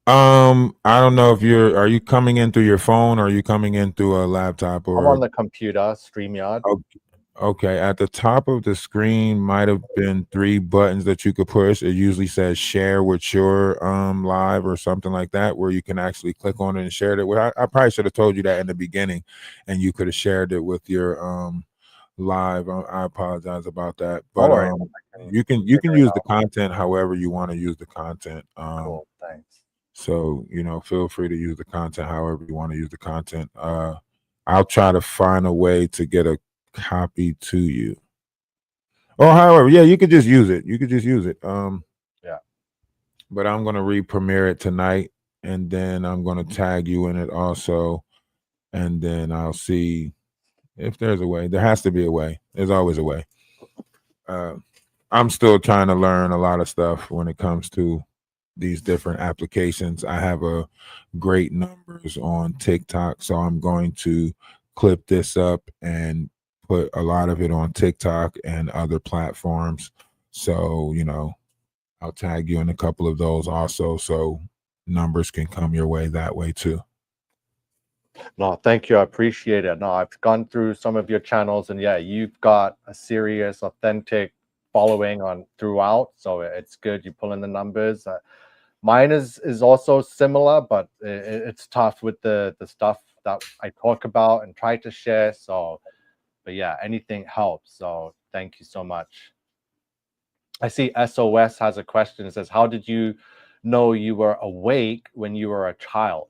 I don't know if are you coming in through your phone or are you coming in through a laptop I'm on or the computer, StreamYard. oh, okay, at the top of the screen might have been three buttons that you could push. It usually says share with your live or something like that, where you can actually click on it and share it with. I probably should have told you that in the beginning, and you could have shared it with your live. I apologize about that, Don't but worry, man, I can you can figure it use the out. content however you want to use the content. Cool, thanks. So, feel free to use the content however you want to use the content. I'll try to find a way to get a copy to you. Or however, yeah, you could just use it. You could just use it. Yeah. But I'm gonna re-premiere it tonight, and then I'm gonna tag you in it also, and then I'll see if there's a way. There has to be a way. There's always a way. Uh, I'm still trying to learn a lot of stuff when it comes to these different applications. I have a great numbers on TikTok, so I'm going to clip this up and put a lot of it on TikTok and other platforms. So, I'll tag you in a couple of those also, so numbers can come your way that way too. No, thank you. I appreciate it. No, I've gone through some of your channels, and yeah, you've got a serious, authentic following on throughout. So it's good. You pull in the numbers. Mine is also similar, but it's tough with the stuff that I talk about and try to share. So, but yeah, anything helps. So thank you so much. I see SOS has a question. It says, "How did you know you were awake when you were a child?"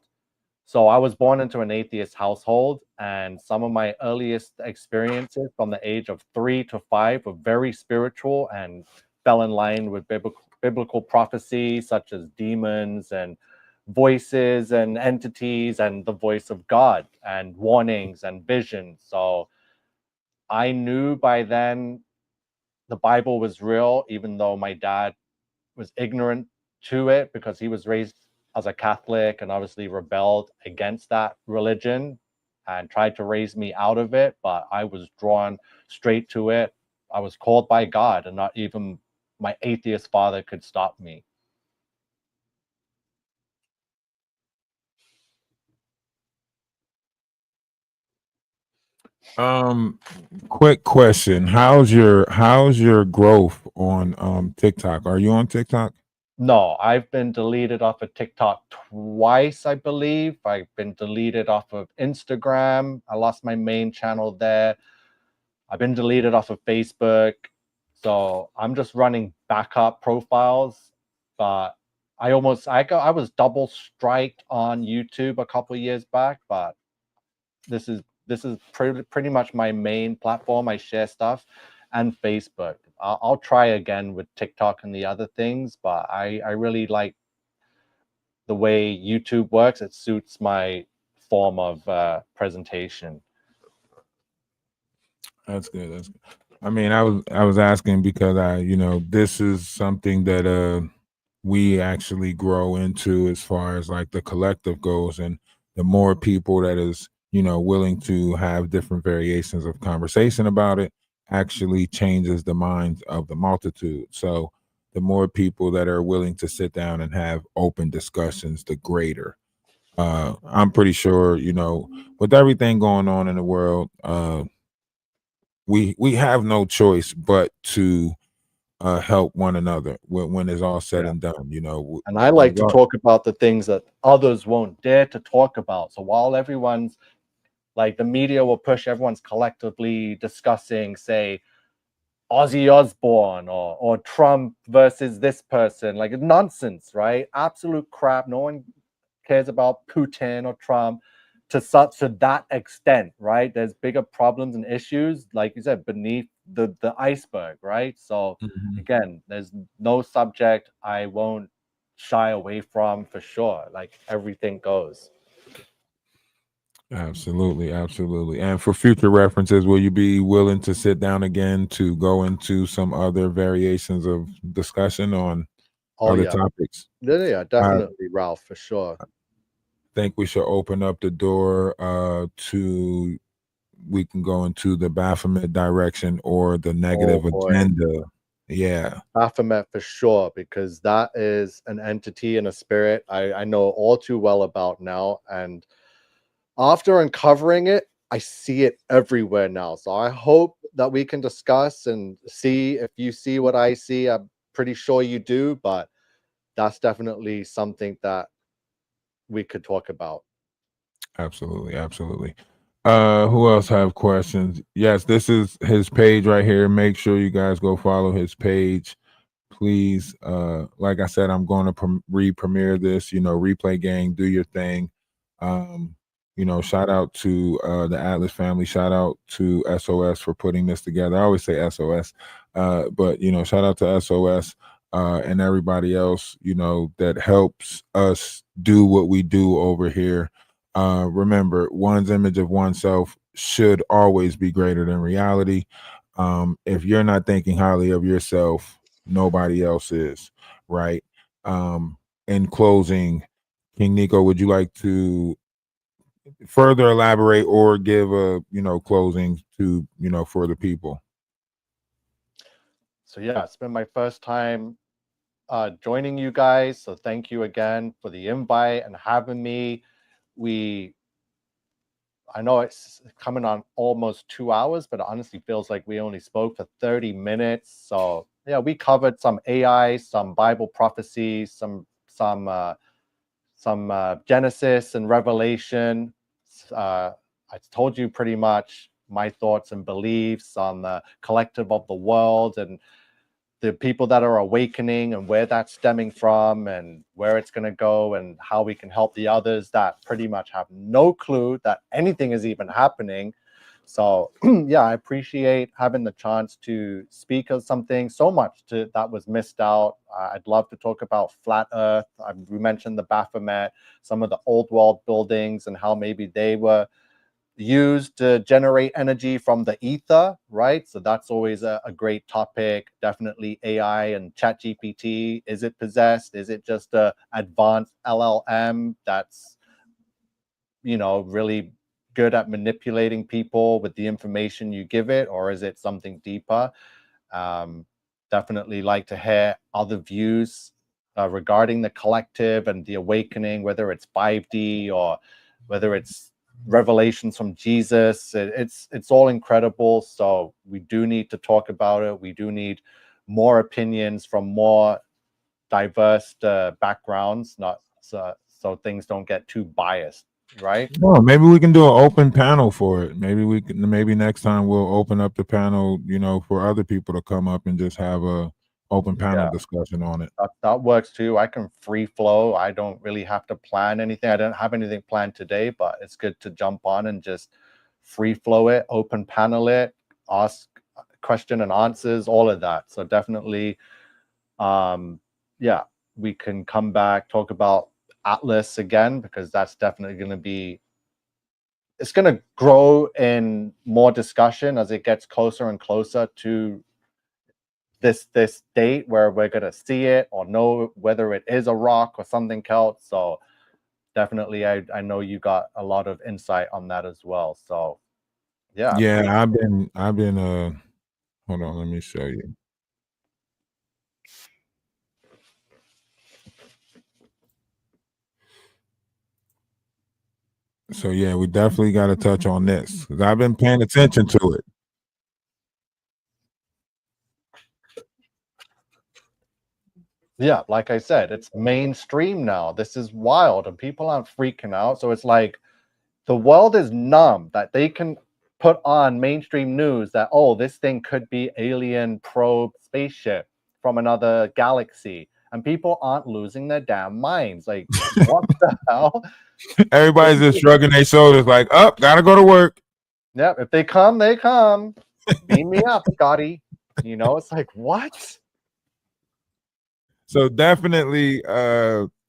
So I was born into an atheist household, and some of my earliest experiences from the age of 3 to 5 were very spiritual and fell in line with biblical prophecy, such as demons and voices and entities and the voice of God and warnings and visions. So I knew by then the Bible was real, even though my dad was ignorant to it because he was raised as a Catholic and obviously rebelled against that religion and tried to raise me out of it. But I was drawn straight to it. I was called by God, and not even my atheist father could stop me. Um, quick question: how's your growth on TikTok? Are you on TikTok? No, I've been deleted off of TikTok twice, I believe. I've been deleted off of Instagram. I lost my main channel there. I've been deleted off of Facebook. So I'm just running backup profiles. But I was double striked on YouTube a couple of years back, but this is pretty much my main platform. I share stuff and Facebook. I'll try again with TikTok and the other things, but I really like the way YouTube works. It suits my form of presentation. That's good. That's good. I mean, I was asking because this is something that we actually grow into as far as like the collective goes, and the more people that is willing to have different variations of conversation about it actually changes the minds of the multitude. So the more people that are willing to sit down and have open discussions, the greater. I'm pretty sure with everything going on in the world, we have no choice but to help one another when it's all said Yeah. and done. And I like to talk about the things that others won't dare to talk about. So while everyone's like the media will push everyone's collectively discussing, say, Ozzy Osbourne or Trump versus this person, like nonsense, right? Absolute crap. No one cares about Putin or Trump to that extent, right? There's bigger problems and issues, like you said, beneath the iceberg, right? So Mhm. again, there's no subject I won't shy away from for sure. Like everything goes. Absolutely, absolutely. And for future references, will you be willing to sit down again to go into some other variations of discussion on Oh other yeah. topics? Yeah, I definitely, Ralph, for sure. think we should open up the door to we can go into the Baphomet direction or the Oh negative boy. agenda. Yeah, Baphomet for sure, because that is an entity and a spirit I know all too well about now. And after uncovering it, I see it everywhere now. So I hope that we can discuss and see if you see what I see. I'm pretty sure you do, but that's definitely something that we could talk about. absolutely, absolutely. Who else have questions? Yes, this is his page right here. Make sure you guys go follow his page, please. Like I said, I'm going to re-premiere this. Replay gang, do your thing. um Shout out to the Atlas family, shout out to SOS for putting this together. I always say SOS, but shout out to SOS and everybody else that helps us do what we do over here. Remember, one's image of oneself should always be greater than reality. If you're not thinking highly of yourself, nobody else is, right? In closing, King Nico, would you like to further elaborate or give a closing to for the people? So yeah, it's been my first time joining you guys. So thank you again for the invite and having me. We I know it's coming on almost 2 hours, but it honestly feels like we only spoke for 30 minutes. So yeah, we covered some AI, some Bible prophecies, some Genesis and Revelation. Uh, I told you pretty much my thoughts and beliefs on the collective of the world and the people that are awakening and where that's stemming from and where it's going to go and how we can help the others that pretty much have no clue that anything is even happening. So yeah, I appreciate having the chance to speak of something so much that was missed out. I'd love to talk about flat earth. We mentioned the Baphomet, some of the old world buildings and how maybe they were used to generate energy from the ether, right? So that's always a great topic. Definitely AI and chat GPT. Is it possessed? Is it just a advanced LLM that's, really good at manipulating people with the information you give it? Or is it something deeper? Um, Definitely like to hear other views regarding the collective and the awakening, whether it's 5D or whether it's revelations from Jesus. It's all incredible. So we do need to talk about it. We do need more opinions from more diverse backgrounds, not so things don't get too biased, right? Well, maybe we can do an open panel for it. Maybe next time we'll open up the panel, for other people to come up and just have a open panel Yeah. discussion on it. That works too. I can free flow. I don't really have to plan anything. I don't have anything planned today, but it's good to jump on and just free flow it, open panel it, ask question and answers, all of that. So definitely, um, yeah, we can come back, talk about Atlas again, because that's definitely going to be, it's going to grow in more discussion as it gets closer and closer to this date where we're gonna see it or know whether it is a rock or something else. So definitely, I know you got a lot of insight on that as well. So yeah, Yeah, I've been hold on, let me show you. So yeah, we definitely got to touch on this because I've been paying attention to it. yeah, like I said, it's mainstream now. This is wild, and people aren't freaking out. So it's like the world is numb that they can put on mainstream news that, oh, this thing could be alien probe spaceship from another galaxy, and people aren't losing their damn minds. Like, what the hell? Everybody's just shrugging their shoulders, like, "Up, gotta go to work." Yeah, if they come, they come. Beam me up, Scotty. It's like, what? So definitely,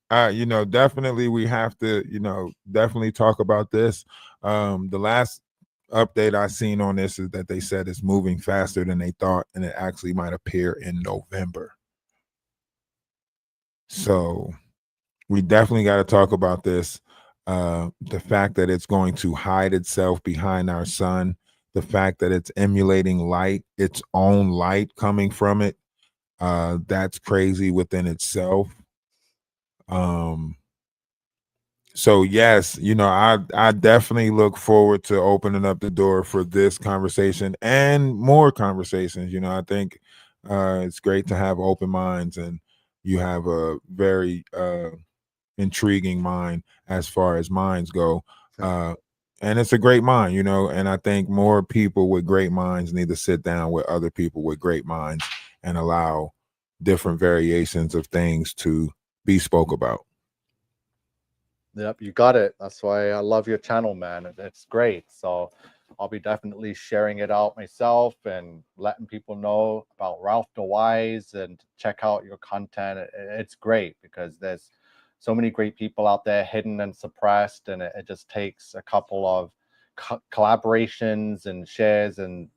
definitely we have to, definitely talk about this. The last update I seen on this is that they said it's moving faster than they thought, and it actually might appear in November. So we definitely got to talk about this. the fact that it's going to hide itself behind our sun, the fact that it's emulating light, its own light coming from it, that's crazy within itself. So yes, I definitely look forward to opening up the door for this conversation and more conversations. I think it's great to have open minds, and you have a very intriguing mind as far as minds go. And it's a great mind, and I think more people with great minds need to sit down with other people with great minds and allow different variations of things to be spoke about. Yep, you got it. That's why I love your channel, man. It's great. So I'll be definitely sharing it out myself and letting people know about Ralph the Wise and check out your content. It's great because there's so many great people out there hidden and suppressed, and it just takes a couple of collaborations and shares, and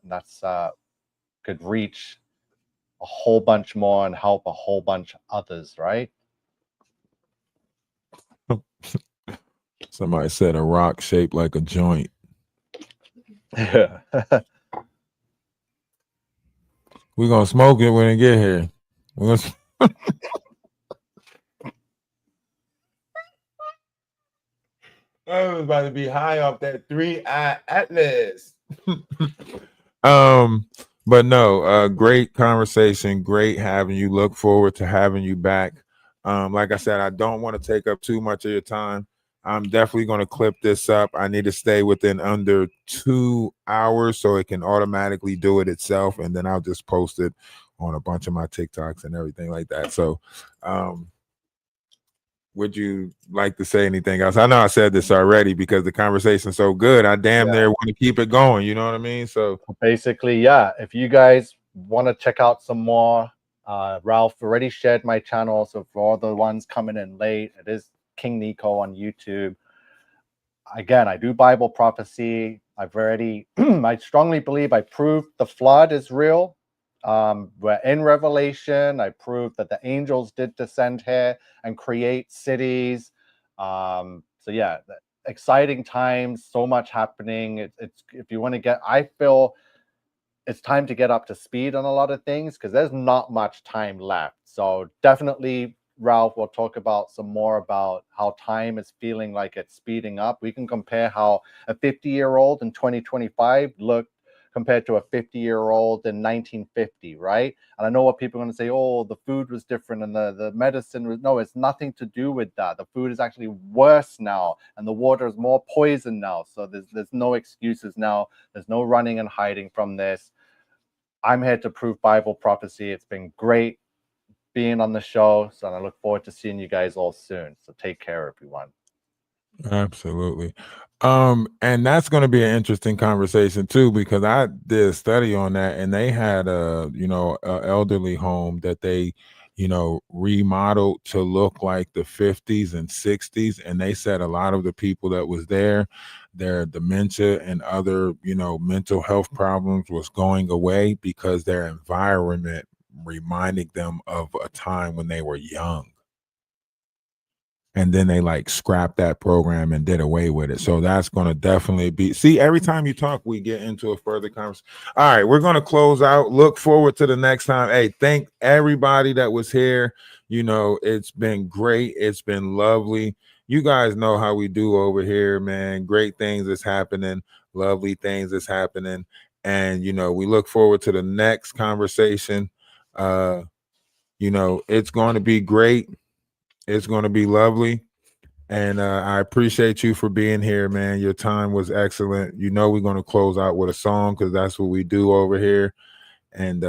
that's could reach a whole bunch more and help a whole bunch others, right? Somebody said a rock shaped like a joint. Yeah. We're gonna smoke it when it get here. We're gonna I was about to be high off that 3-eye atlas. But no, great conversation, great having you. Look forward to having you back. Like I said, I don't want to take up too much of your time. I'm definitely going to clip this up. I need to stay within under 2 hours so it can automatically do it itself, and then I'll just post it on a bunch of my TikToks and everything like that. So would you like to say anything else? I know I said this already because the conversation's so good. I damn near want to keep it going. You know what I mean? So basically, yeah, if you guys want to check out some more, Ralph already shared my channel. So for all the ones coming in late, it is King Nico on YouTube. Again, I do Bible prophecy. I've already, I strongly believe I proved the flood is real. We're in Revelation. I proved that the angels did descend here and create cities. So yeah, exciting times, so much happening. It's if you want to get, I feel it's time to get up to speed on a lot of things because there's not much time left. So definitely, Ralph, we'll talk about some more about how time is feeling like it's speeding up. We can compare how a 50-year-old in 2025 looked compared to a 50-year-old in 1950, right? And I know what people are going to say, oh, the food was different and the medicine was, no, it's nothing to do with that. The food is actually worse now and the water is more poison now. So there's no excuses now. There's no running and hiding from this. I'm here to prove Bible prophecy. It's been great being on the show. So I look forward to seeing you guys all soon. So take care, everyone. absolutely. And that's going to be an interesting conversation too, because I did a study on that, and they had a elderly home that they remodeled to look like the 50s and 60s, and they said a lot of the people that was there, their dementia and other mental health problems was going away because their environment reminding them of a time when they were young. And then they like scrapped that program and did away with it. So that's going to definitely be, see, every time you talk, we get into a further conversation. All right, we're going to close out. Look forward to the next time. Hey, thank everybody that was here. It's been great. It's been lovely. You guys know how we do over here, man. Great things is happening. Lovely things is happening. And, we look forward to the next conversation. It's going to be great. It's going to be lovely. And I appreciate you for being here, man. Your time was excellent. We're going to close out with a song because that's what we do over here. And,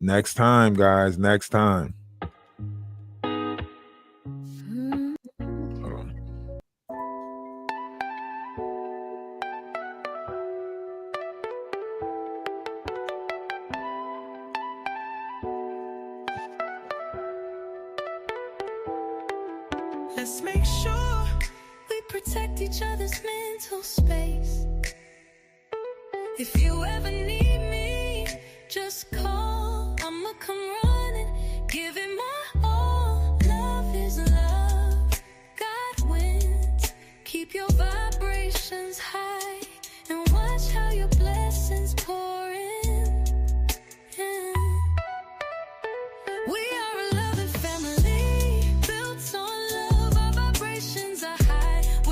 next time, guys, next time. Let's make sure we protect each other's mental space. If you ever need me, just call.